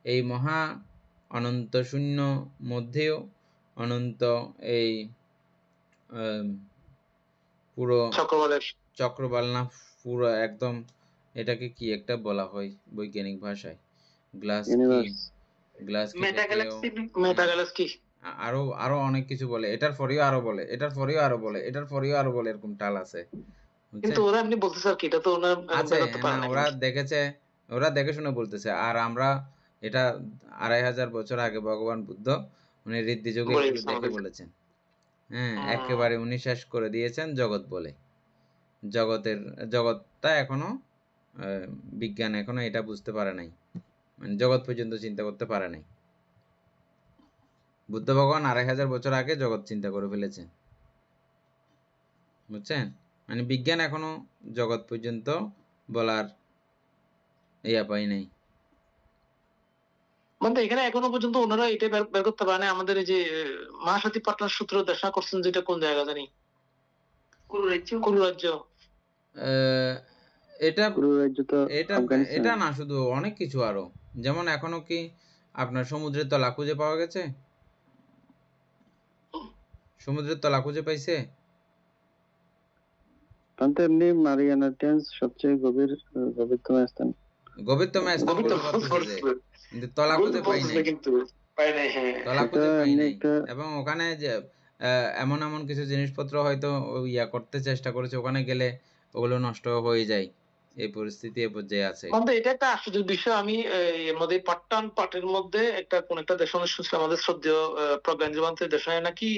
এই মহা অনন্ত শূন্য মধ্যেও অনন্ত এই পুরো চক্রবাল না, পুরো একদম, এটাকে কি একটা বলা হয় বৈজ্ঞানিক ভাষায়, গ্লাস কি, আরো অনেক কিছু বলে, এটার পরেও আরো বলে, এটার পরেও আরো বলে, এটার পরেও আরো বলে, এরকম টাল আছে। কিন্তু ওরা এমনি বলতেছে আর কি, এটা তো ওরা আছে না, ওরা দেখেছে, ওরা দেখে শুনে বলতেছে। আর আমরা এটা 2500 বছর আগে ভগবান বুদ্ধ উনি ঋদ্ধি যুগে দেখে বলেছেন। হ্যাঁ, একেবারে উনি শেষ করে দিয়েছেন জগৎ বলে। জগৎটা এখনো বিজ্ঞান এখনো এটা বুঝতে পারে নাই, মানে জগৎ পর্যন্ত চিন্তা করতে পারে নাই। বুদ্ধ ভগবান 2500 বছর আগে জগৎ চিন্তা করে ফেলেছেন, বুঝছেন? মানে বিজ্ঞান এখনো জগৎ পর্যন্ত বলার ইয়া পাই নাই। মানে এখানে এখনো পর্যন্ত ওনারা এটা বের করতে পারে না, আমাদের এই যে মহাসতী পাটনার সূত্র দেশনা করছেন, যেটা কোন জায়গা জানি, কোন রাজ্য? এটা কুরু রাজ্য তো এটা আফগানিস্তান। এটা না, শুধু অনেক কিছু আরো, যেমন এখনো কি আপনার সমুদ্রের তলা খুঁজে পাওয়া গেছে? সমুদ্রের তলা খুঁজে পাইছে? তো এমনি মারিয়ানা ট্রেঞ্চ সবচেয়ে গভীরতম স্থান। গভীরতম স্থান গভীর তো বলতে পারতেছে যে, কিন্তু তলা গভীর খুঁজে তো পাই বলতেছে নাই, কিন্তু পাই নাই। হ্যাঁ, তলা এটা খুঁজে পাই এমনি নাই। একটা এবং ওখানে যে এমন এমন কিছু জিনিসপত্র হয়তো ইয়া করতে চেষ্টা করেছে, ওখানে গেলে ওগুলো নষ্ট হয়ে যায়, এই পরিস্থিতি এ পর্যায়ে আছে। মানে এটা একটা আশ্চর্যের বিষয়। আমি এর মধ্যে পাট্টান পাটের মধ্যে একটা কোন একটা দেশনে শুনছিলাম, আমাদের শ্রদ্ধেয় প্রজ্ঞানজীবন্তের দেশনে নাকি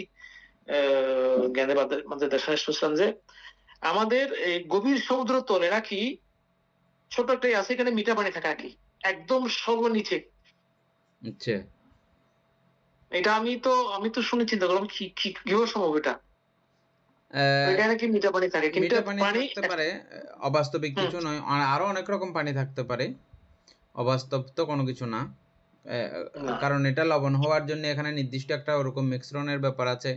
জ্ঞানের মধ্যে দেশনে শুনছিলাম যে আমাদের এই গভীর সমুদ্র তলে নাকি ছোট একটা আছে, এখানে মিঠা পানি থাকে নাকি একদম সর্বনিচে। আচ্ছা, এটা আমি তো শুনে চিন্তা করলাম কিভাবে সম্ভব এটা, এখানে নাকি মিঠা পানি থাকে কিন্তু মিঠা পানি পানি। থাকতে পারে, অবাস্তবিক হুম, কিছু নয়, আরো অনেক রকম পানি থাকতে পারে, অবাস্তব তো কোনো কিছু না। না। কারণ এটা লবণ হওয়ার জন্য এখানে নির্দিষ্ট একটা ওরকম মিশ্রণের ব্যাপার আছে।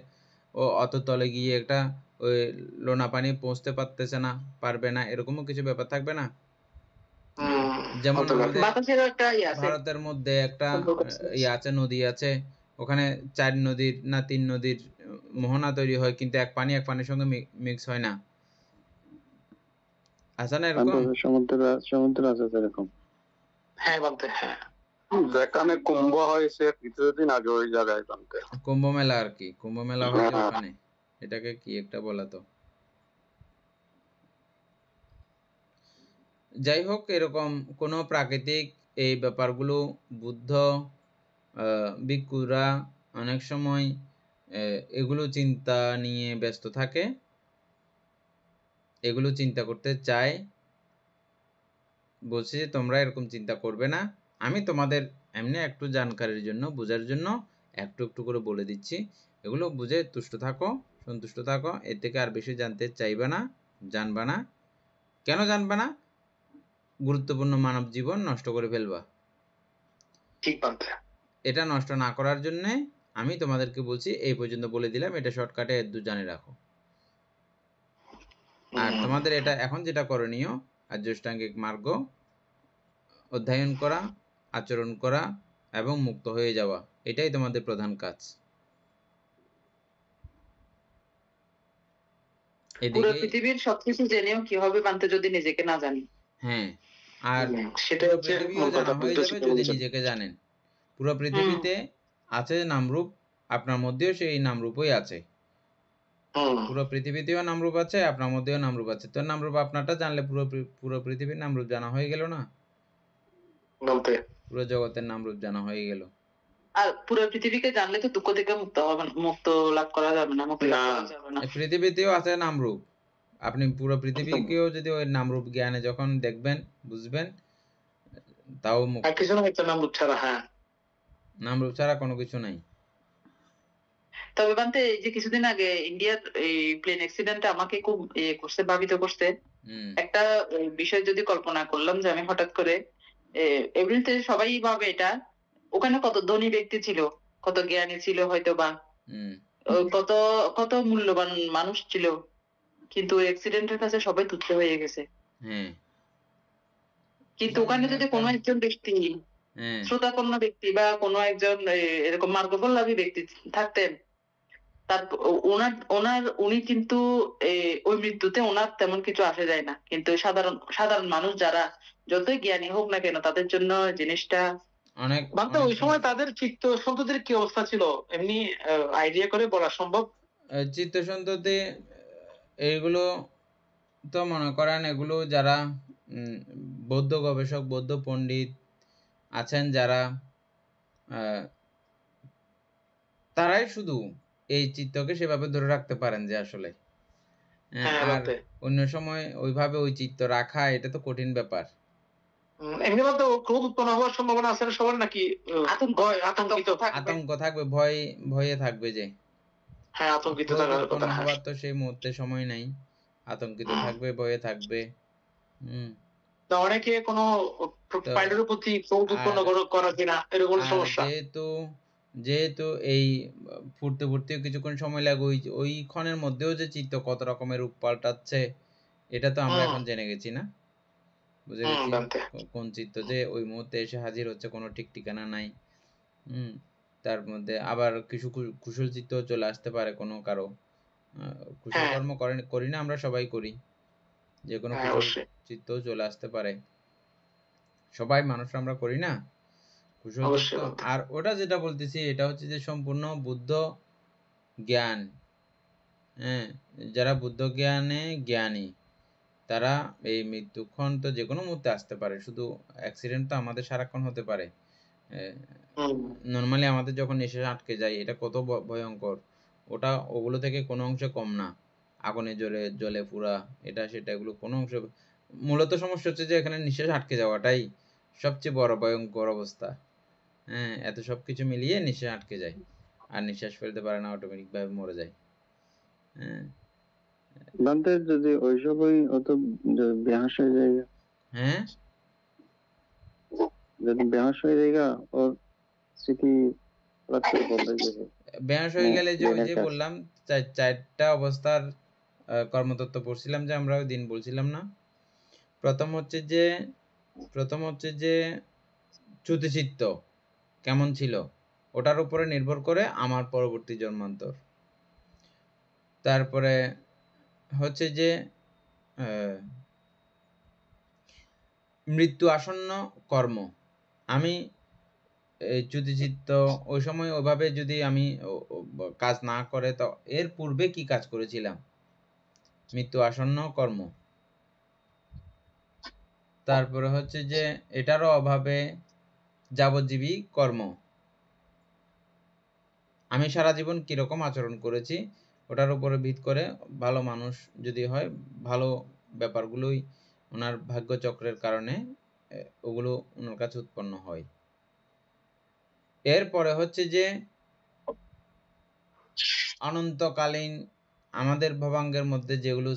ও অত তলে গিয়ে একটা ওই লোনা পানি পৌঁছতে পারতেছে না, পারবে না, এরকমও কিছু ব্যাপার থাকবে না। যেমন হতে পারে। আমাদের বাতাসেরও একটা ইয়ে আছে, ভারতের মধ্যে একটা সম্পর্ক আছে। ইয়ে আছে, নদী আছে, ওখানে 4 নদীর না 3 নদীর মোহনা তৈরি হয়, কিন্তু এক পানির সঙ্গে মিক্স হয় না, আছে না এরকম? সমুদ্র আছে এরকম। হ্যাঁ বানতে, হ্যাঁ। যেখানে কুম্ভ হয়েছে কিছুদিন আগে ওই জায়গায় জানতে। কুম্ভ মেলা আর কি, কুম্ভ মেলা হয় যে ওখানে, এটাকে কি একটা বলা তো। যাই হোক, এরকম কোনো প্রাকৃতিক এই ব্যাপারগুলো বুদ্ধ ভিক্ষুরা অনেক সময় এগুলো চিন্তা নিয়ে ব্যস্ত থাকে, এগুলো চিন্তা করতে চায়, বলছে যে তোমরা এরকম চিন্তা করবে না, আমি তোমাদের এমনি একটু জানকারির জন্য, বোঝার জন্য একটু একটু করে বলে দিচ্ছি, এগুলো বুঝে তুষ্ট থাকো, সন্তুষ্ট থাকো, এর থেকে আর বেশি জানতে চাইবে না, জানবা না। কেন জানবে না? গুরুত্বপূর্ণ মানব জীবন নষ্ট করে ফেলবা। ঠিক বানতে। এটা নষ্ট না করার জন্যে আমি তোমাদেরকে বলছি, এই পর্যন্ত বলে দিলাম, এটা শর্টকাটে এর জানে রাখো। আর তোমাদের এটা এখন যেটা করণীয়, আর্যাষ্টাঙ্গিক মার্গ অধ্যয়ন করা, আচরণ করা এবং মুক্ত হয়ে যাওয়া, এটাই তোমাদের প্রধান কাজ। পুরো এদিকে পৃথিবীর সবকিছু জেনেও কি হবে বানতে যদি নিজেকে না জানি। হ্যাঁ, আর সেটা পুরো হচ্ছে পৃথিবীও মূল জানা কথা, হয়ে বুদ্ধ যাবে শিক্ষা যদি বলেছেন। নিজেকে জানেন। পুরো পৃথিবীতে আছে নামরূপ, আপনার মধ্যেও সেই নামরূপই আছে। পুরো পৃথিবীতেও নামরূপ আছে, আপনার মধ্যেও নামরূপ আছে। তো নামরূপ আপনারটা জানলে পুরো পৃথিবীর নামরূপ জানা হয়ে গেল না? বলতে পুরো জগতের নামরূপ জানা হয়ে গেল। আর পুরো পৃথিবীকে জানলে তো দুঃখ থেকে মুক্ত হবে না, মুক্ত লাভ করা যাবে না, মুক্তি লাভ করা যাবে না। এই পৃথিবীতেও আছে নামরূপ, আপনি পুরো পৃথিবীকেও যদি ওই নামরূপ জ্ঞানে যখন দেখবেন, বুঝবেন, তাও আর কিছু না, একটা নাম ছাড়া। হ্যাঁ, নামরূপ ছাড়া কোনো কিছু নাই। তবে বানতে এই যে কিছুদিন আগে ইন্ডিয়ার এই প্লেন অ্যাক্সিডেন্টটা আমাকে খুব করছে, ভাবিত করছে। একটা বিষয় যদি কল্পনা করলাম যে আমি হঠাৎ করে এমনিতে সবাই ভাবে এটা, ওখানে কত ধনী ব্যক্তি ছিল, কত জ্ঞানী ছিল হয়তো বা, কত কত মূল্যবান মানুষ ছিল, কিন্তু অ্যাক্সিডেন্টের কাছে সবাই তুচ্ছ হয়ে গেছে। কিন্তু ওখানে যদি কোনো একজন ব্যক্তি, শ্রোতাপন্ন ব্যক্তি বা কোনো একজন এরকম মার্গফললাভী ব্যক্তি থাকতেন, তার উনি কিন্তু ওই মৃত্যুতে ওনার তেমন কিছু আসে যায় না, কিন্তু সাধারণ মানুষ যারা যতই জ্ঞানী হোক না কেন, তাদের জন্য জিনিসটা অনেক বানতে। ওই সময় তাদের চিত্ত সন্ততির কি অবস্থা ছিল এমনি আইডিয়া করে বলা সম্ভব? চিত্ত সন্ততি এইগুলো তো মনে করেন, এগুলো যারা বৌদ্ধ গবেষক, বৌদ্ধ পণ্ডিত আছেন যারা, তারাই শুধু এই চিত্তকে সেভাবে ধরে রাখতে পারেন যে আসলে হ্যাঁ আর বান্তে অন্য সময় ওইভাবে ওই চিত্ত রাখা এটা তো কঠিন ব্যাপার। এমনি বলতে ক্রোধ উৎপন্ন হওয়ার সম্ভাবনা আছে না সবার নাকি? ভয় আতঙ্কিত আতঙ্ক থাকবে, ভয়ে থাকবে যে। হ্যাঁ আতঙ্কিত ক্রোধ থাকার কথা। উৎপন্ন হ্যাঁ হবার তো সেই মুহূর্তে সময় নাই, আতঙ্কিত থাকবে, ভয়ে থাকবে। তা অনেকে কোনো তো পাইলটের প্রতি ক্রোধ উৎপন্ন আর করা কিনা এরকম আর সমস্যা। যেহেতু এই ফুটতেও কিছুক্ষণ সময় লাগে, ওই ক্ষণের মধ্যেও যে চিত্ত কত রকমের রূপ পাল্টাচ্ছে এটা তো আমরা এখন জেনে গেছি না, বুঝে গেছি বান্তে কোন চিত্ত যে ওই মুহূর্তে এসে হাজির হচ্ছে, কোনো ঠিক ঠিকানা নাই। তার মধ্যে আবার কিছু কুশল চিত্ত চলে আসতে পারে কোনো কারো। কুশল কর্ম করি না আমরা, সবাই করি, যে কোনো কুশল চিত্ত চলে আসতে পারে, সবাই মানুষ আমরা করি না কুশল চিত্ত। আর ওটা যেটা বলতেছি এটা হচ্ছে যে সম্পূর্ণ বুদ্ধ জ্ঞান। হ্যাঁ, যারা বুদ্ধ জ্ঞানে জ্ঞানী তারা এই মৃত্যুক্ষণ তো যে কোনো মুহূর্তে আসতে পারে, শুধু অ্যাক্সিডেন্ট তো আমাদের সারাক্ষণ হতে পারে। নর্মালি আমাদের যখন নিঃশ্বাস আটকে যায় এটা কত ভয়ঙ্কর, ওগুলো থেকে কোনো অংশে কম না। আগুনে জ্বলে পুরা এটা সেটা এগুলো কোনো অংশে, মূলত সমস্যা হচ্ছে যে এখানে নিঃশ্বাস আটকে যাওয়াটাই সবচেয়ে বড় ভয়ঙ্কর অবস্থা। হ্যাঁ, এত সবকিছু মিলিয়ে নিঃশ্বাস আটকে যায়, আর নিঃশ্বাস ফেলতে পারে না, অটোমেটিক ভাবে মরে যায়। হ্যাঁ বান্তে যদি ওই সময় অত বেহাস হয়ে যায়, হ্যাঁ যদি বেহাস হয়ে যায় ওর স্মৃতি বদলে যাবে। বেহাস হয়ে গেলে যে ওই যে বললাম চারটা অবস্থার কর্মতত্ত্ব পড়ছিলাম যে আমরা ওই দিন বলছিলাম না, প্রথম হচ্ছে যে চ্যুতিচিত্ত কেমন ছিল ওটার উপরে নির্ভর করে আমার পরবর্তী জন্মান্তর। তারপরে হচ্ছে যে মৃত্যু আসন্ন কর্ম, আমি চ্যুতিচিত্ত ওই সময় ওইভাবে যদি আমি কাজ না করে তো এর পূর্বে কি কাজ করেছিলাম, মৃত্যু আসন্ন কর্ম। তারপরে হচ্ছে যে এটারও অভাবে যাবজ্জীবী কর্ম, আমি সারা জীবন কিরকম আচরণ করেছি ওটার উপরে ভিত করে ভালো মানুষ যদি হয়, ভালো ব্যাপারগুলোই ওনার ভাগ্যচক্রের কারণে ওগুলো ওনার কাছে উৎপন্ন হয়। এরপরে হচ্ছে যে অনন্তকালীন আমাদের ভবাঙ্গের মধ্যে যেগুলো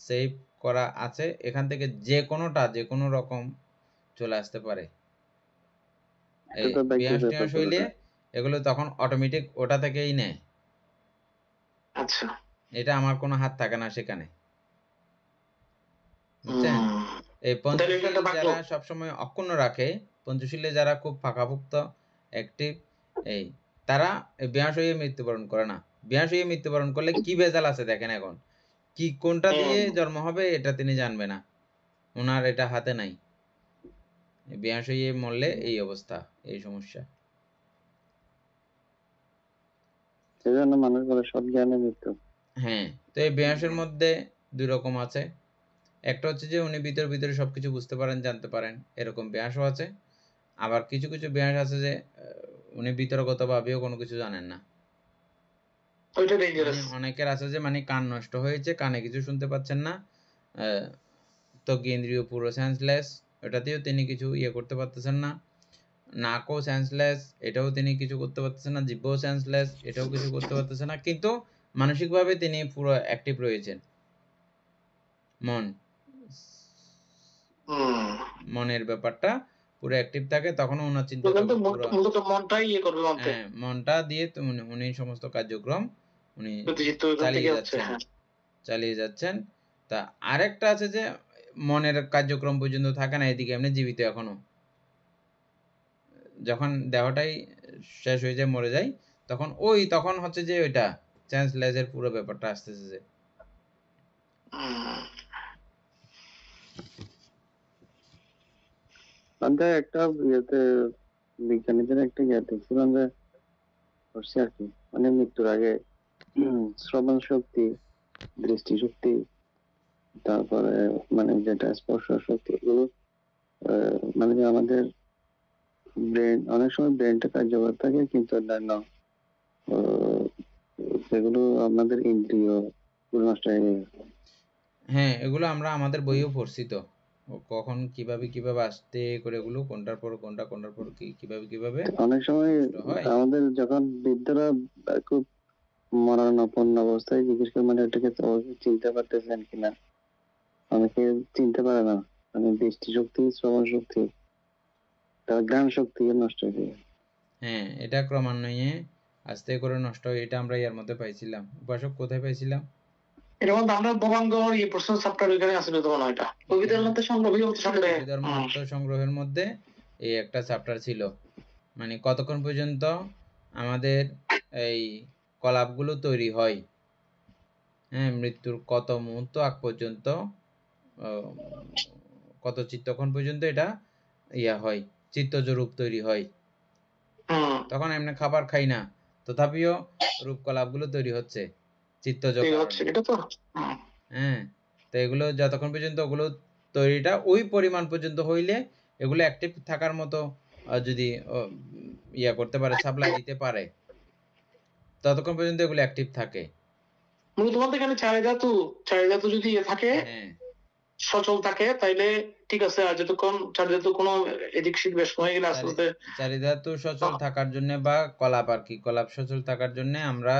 সেভ করা আছে এখান থেকে যে কোনো রকম চলে আসতে পারে। এই বিয়াস হইলে এগুলো তখন অটোমেটিক ওটা থেকেই নেয়। আচ্ছা, এটা আমার কোনো হাত থাকে না সেখানে, বুঝছেন? এই পঞ্চশীল যারা সবসময় অক্ষুণ্ণ রাখে, পঞ্চশীলে যারা খুব ফাঁকাভুক্ত অ্যাক্টিভ, এই তারা বিয়াস হয়ে মৃত্যুবরণ করে না। বিয়াস হয়ে মৃত্যুবরণ করলে কি ভেজাল আছে দেখেন, এখন কি কোনটা দিয়ে জন্ম হবে এটা তিনি জানবে না, ওনার এটা হাতে নাই। বিয়াস হয়ে মরলে এই অবস্থা, এই সমস্যা। সেজন্য মানুষ বলে সব জ্ঞানে মৃত্যু। হ্যাঁ, তো এই বিয়াসের মধ্যে দুই রকম আছে, একটা হচ্ছে যে উনি ভিতরে সবকিছু বুঝতে পারেন, জানতে পারেন, এরকম বিয়াসও আছে। আবার কিছু বিয়াস আছে যে উনি বিতর্কত ভাবেও কোনো কিছু জানেন না। অনেকের আছে যে মানে কান নষ্ট হয়েছে, কানে কিছু শুনতে পাচ্ছেন না, তো জ্ঞেন্দ্রীয় পুরো সেন্সলেস, এটাতেও তিনি কিছু করতে পারতেছেন না। নাকও সেন্সলেস, এটাও তিনি কিছু করতে পারতেছেন না। জিহ্বাও সেন্সলেস, এটাও কিছু করতে পারতেছেন না। কিন্তু মানসিকভাবে তিনি পুরো অ্যাক্টিভ রয়েছেন। মনের ব্যাপারটা পুরো অ্যাক্টিভ থাকে, তখন ওনার চিন্তা মনটা দিয়ে উনি সমস্ত কার্যক্রম উনি চালিয়ে যাচ্ছেন। তা আরেকটা আছে যে মনের কার্যক্রম পর্যন্ত থাকে না, এদিকে এমনি জীবিত এখনো, যখন দেহটাই শেষ হয়ে যায়, মরে যায়, তখন হচ্ছে যে ওইটা সেন্সলেসের পুরো ব্যাপারটা আসতেছে যে। একটা বিজ্ঞানীদের একটা দেখছিলাম যে করছে আর কি, মানে মৃত্যুর আগে শ্রবণ শক্তি, দৃষ্টিশক্তি, তারপরে মানে যেটা স্পর্শ শক্তি, এগুলো মানে আমাদের ব্রেন, অনেক সময় ব্রেনটা কার্যকর থাকে কিন্তু অন্যান্য সেগুলো আমাদের ইন্দ্রিয় নষ্ট হয়ে গেছে। হ্যাঁ, এগুলো আমরা আমাদের বইয়েও পড়ছি তো। কখন কিভাবে কিভাবে আস্তে করে এগুলো কোনটার পর কোনটা কোনটার পর কিভাবে অনেক সময় নষ্ট হয়। আমাদের যখন বৃদ্ধরা খুব মরণাপন্ন অবস্থায় জিজ্ঞেস করে মানে ওটাকে তো চিনতে পারতেছেন কিনা, অনেকে চিনতে পারে না, মানে দৃষ্টিশক্তি, শ্রবণ শক্তি, তার জ্ঞান শক্তি নষ্ট হয়ে যায়। হ্যাঁ, এটা ক্রমান্বয়ে আস্তে করে নষ্ট হয়। এটা আমরা এর মধ্যে পাইছিলাম। উপাসক কোথায় পাইছিলাম? এটা মধ্যে আমরা ভবাঙ্গ এই প্রশ্ন চ্যাপ্টার ওইখানে আসলে তো মনে হয় এটা কবিতার মধ্যে সংগ্রহ অভিমত সংগ্রহে অভিধর্ম সংগ্রহের মধ্যে এই একটা চ্যাপ্টার ছিল। মানে কতক্ষণ পর্যন্ত আমাদের এই কলাপগুলো তৈরি হয়, হ্যাঁ, মৃত্যুর কত মুহূর্ত আগ পর্যন্ত, কত চিত্তক্ষণ পর্যন্ত এটা ইয়া হয়, চিত্তজ রূপ তৈরি হয়। তখন এমনি খাবার খাই না, তথাপিও রূপকলাপগুলো তৈরি হচ্ছে চিত্তজ কারণে। এটা তো হ্যাঁ, তো এগুলো যতক্ষণ পর্যন্ত ওগুলো তৈরিটা ওই পরিমাণ পর্যন্ত হইলে এগুলো অ্যাক্টিভ থাকার মতো যদি ইয়া করতে পারে, সাপ্লাই দিতে পারে, ততক্ষণ পর্যন্ত এগুলো অ্যাক্টিভ থাকে। মূলত বলতে এখানে চাহিদা তো যদি থাকে, হ্যাঁ, সচল থাকে, তাইলে ঠিক আছে। আর যতক্ষণ চাহিদা তো কোনো এদিক সেদিক বেশ হয়ে গেলে আস্তে আস্তে চারিধাতু সচল থাকার জন্য বা কলাপ আর কি, কলাপ সচল থাকার জন্য আমরা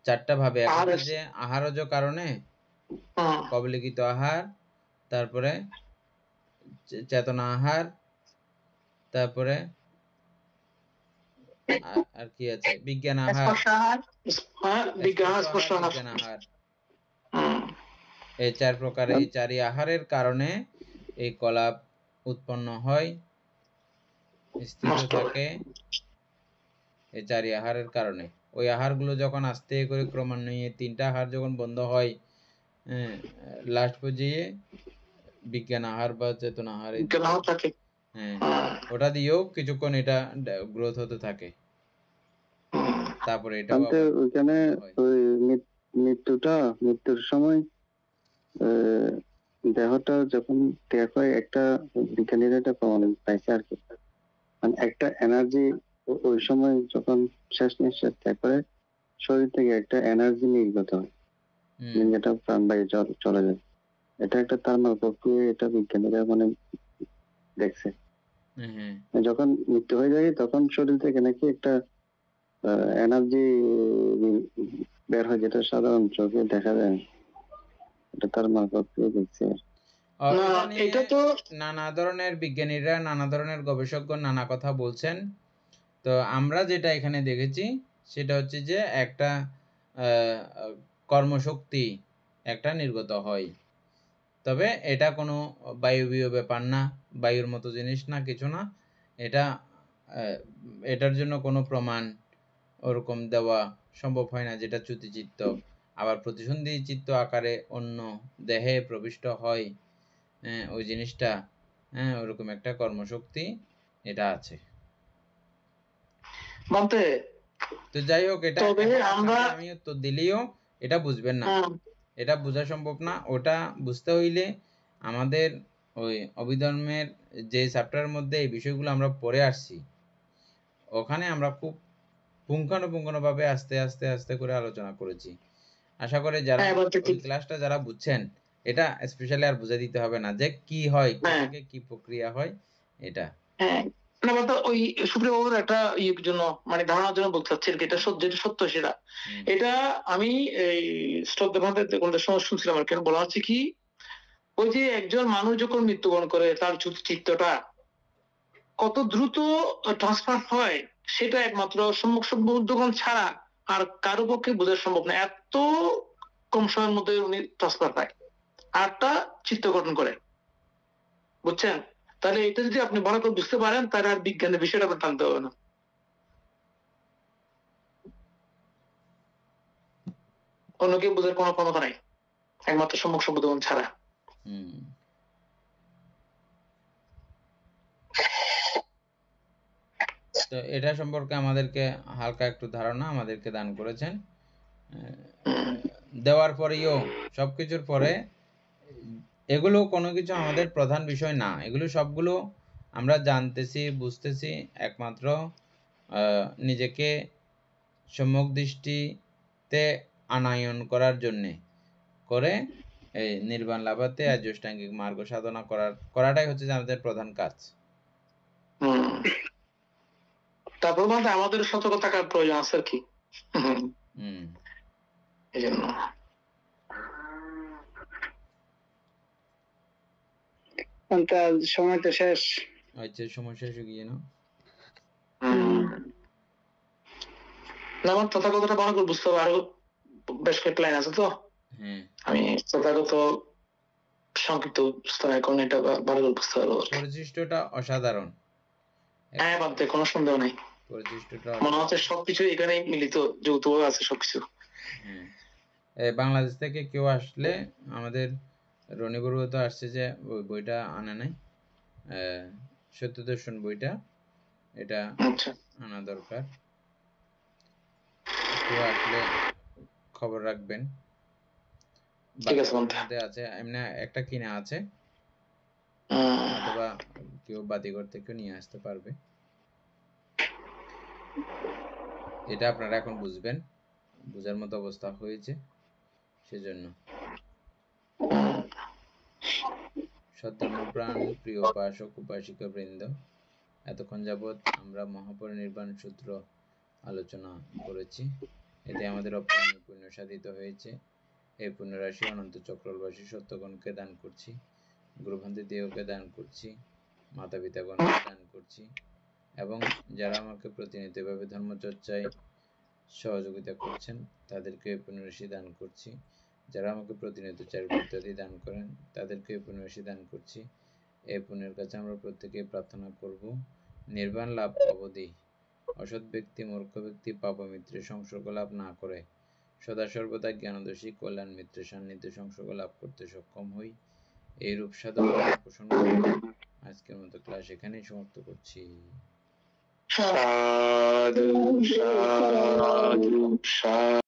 চারটা ভাবে, এক হচ্ছে যে আহারজ কারণে, কবলিকিত আহার, তারপরে চেতনা আহার, তারপরে আর কি আছে, বিজ্ঞান আহার, বিজ্ঞান আহার। এই চার প্রকার, এই চারি আহারের কারণে এই কলাপ উৎপন্ন হয়, স্থিত থাকে। এই চারি আহারের কারণে ওই আহারগুলো যখন আস্তে করে ক্রমান্বয়ে তিনটা আহার যখন বন্ধ হয়, লাস্ট পর্যায়ে বিজ্ঞান আহার বা চেতনা আহার, হ্যাঁ, ওটা দিয়েও কিছুক্ষণ এটা গ্রোথ হতে থাকে, তারপরে এটাও ওইখানে ওই মৃত্যুর সময় দেহটা যখন ত্যাগ হয়, একটা বিজ্ঞানীরা এটা প্রমাণ পাইছে আর কি, মানে একটা এনার্জি ওই সময় যখন শেষ নিঃশ্বাস ত্যাগ করে শরীর থেকে একটা এনার্জি নির্গত হয়, যেটা প্রাণবায়ু চলে যায়। এটা একটা থার্মাল প্রক্রিয়া, এটা বিজ্ঞানীরা মানে দেখছে। যখন মৃত্যু হয়ে যায় তখন শরীর থেকে নাকি একটা এনার্জি বের হয়, যেটা সাধারণ চোখে দেখা যায়। এটা থার্মাল প্রক্রিয়া দেখছে। এটা তো নানা ধরনের বিজ্ঞানীরা, নানা ধরনের গবেষকগণ নানা কথা বলছেন। তো আমরা যেটা এখানে দেখেছি সেটা হচ্ছে যে একটা কর্মশক্তি একটা নির্গত হয়, তবে এটা কোনো বায়বীয় ব্যাপার না, বায়ুর মতো জিনিস না, কিছু না। এটার জন্য কোনো প্রমাণ ওরকম দেওয়া সম্ভব হয় না, যেটা চ্যুতিচিত্ত আবার প্রতিসন্ধি চিত্ত আকারে অন্য দেহে প্রবিষ্ট হয়, ওই জিনিসটা, ওরকম একটা কর্মশক্তি এটা আছে। তো যাই হোক, এটা আমি উত্তর দিলেও এটা বুঝবেন না, এটা বোঝা সম্ভব না। ওটা বুঝতে হইলে আমাদের ওই অভিধর্মের যে চ্যাপ্টারের মধ্যে এই বিষয়গুলো আমরা পড়ে আসছি, ওখানে আমরা খুব পুঙ্খানুপুঙ্খানুভাবে আস্তে আস্তে আস্তে করে আলোচনা করেছি। আশা করি যারা ওই ক্লাসটা যারা বুঝছেন, এটা স্পেশালি আর বুঝে দিতে হবে না যে কি হয়, কি প্রক্রিয়া হয় এটা। ওই সুপ্রিয়বাবুর একটা ইয়ের জন্য, মানে ধারণার জন্য বলতে চাচ্ছি, এটা যেটা সত্য সেটা, এটা আমি এই শ্রদ্ধা শুনছিলাম আর কি। বলা হচ্ছে কি, ওই যে একজন মানুষ যখন মৃত্যুবরণ করে তার চিত্তটা কত দ্রুত ট্রান্সফার হয়, সেটা একমাত্র সম্মুখ বুদ্ধগণ ছাড়া আর কারো পক্ষে বোঝা সম্ভব না। এত কম সময়ের মধ্যে উনি ট্রান্সফার পায়, আরটা চিত্ত গঠন করে, বুঝছেন? তাহলে এটা যদি আপনি ভালো করে বুঝতে পারেন, তাহলে আর বিজ্ঞানের বিষয়টা আপনার টানতে হবে না। অন্য কেউ বোঝার কোনো ক্ষমতা নাই, একমাত্র সম্মুখ বুদ্ধগণ ছাড়া। তো এটা সম্পর্কে আমাদেরকে হালকা একটু ধারণা আমাদেরকে দান করেছেন। দেওয়ার পরেও সবকিছুর পরে এগুলো কোনো কিছু আমাদের প্রধান বিষয় না, এগুলো সবগুলো আমরা জানতেছি, বুঝতেছি একমাত্র নিজেকে সম্যক দৃষ্টিতে আনায়ন করার জন্যে করে, এই নির্বাণ লাভাতে আর্যষ্টাঙ্গিক মার্গ সাধনা করাটাই হচ্ছে যে আমাদের প্রধান কাজ। তারপর বলতে আমাদের সতর্ক থাকার প্রয়োজন আছে আর কি। এই জন্য সময় তো শেষ। আচ্ছা, সময় শেষ হয়ে গিয়ে না? না, আমার তথাগতটা ভালো করে বুঝতে হবে, আরো বেশ কয়েক লাইন আছে তো। আমি তথাগত সংক্ষিপ্ত বুঝতে কারণ এটা ভালো করে বুঝতে পারবো। পরিশিষ্টটা অসাধারণ। হ্যাঁ, বাদ কোনো সন্দেহ নেই। পরিশিষ্টটা মনে হচ্ছে সবকিছু এখানে মিলিত, যৌথভাবে আছে সবকিছু। বাংলাদেশ থেকে কেউ আসলে আমাদের রনি বড়ুয়া তো আসছে, যে ওই বইটা আনে নাই, সত্যদর্শন বইটা, এটা আনা দরকার। কেউ আসলে খবর রাখবেন। আছে এমনি একটা কিনা আছে, অথবা কেউ বাতিঘর থেকে নিয়ে আসতে পারবে। এটা আপনারা এখন বুঝবেন, বুঝার মতো অবস্থা হয়েছে, সেজন্য। সদ্ধর্মপ্রাণ প্রিয় উপাসক উপাসিকা বৃন্দ, এতক্ষণ যাবৎ আমরা মহাপরিনির্বাণ সূত্র আলোচনা করেছি। এতে আমাদের অপূর্ণীয় পুণ্য সাধিত হয়েছে। এই পুণ্যরাশি অনন্ত চক্রবাসী সত্যগণকে দান করছি, গুরুভান্তি দেহকে দান করছি, মাতা পিতাগণকে দান করছি, এবং যারা আমাকে প্রতিনিয়ত এভাবে ধর্মচর্চায় সহযোগিতা করছেন তাদেরকে এই পুণ্যরাশি দান করছি। যারা আমাকে প্রতিনিয়ত চারিত্র ইত্যাদি দান করেন তাদেরকে এই পুণ্যরাশি দান করছি। এই পুণ্যের কাছে আমরা প্রত্যেকে প্রার্থনা করব নির্বাণ লাভ অবধি অসৎ ব্যক্তি, মূর্খ ব্যক্তি, পাপমিত্রের সংসর্গ লাভ না করে সদা সর্বদা জ্ঞানদর্শী কল্যাণ মিত্রের সান্নিধ্যে সংসর্গ লাভ করতে সক্ষম হই। এই রূপ সাধনা পোষণ করে আজকের মতো ক্লাস এখানেই সমাপ্ত করছি। সাধু সাধু সাধু।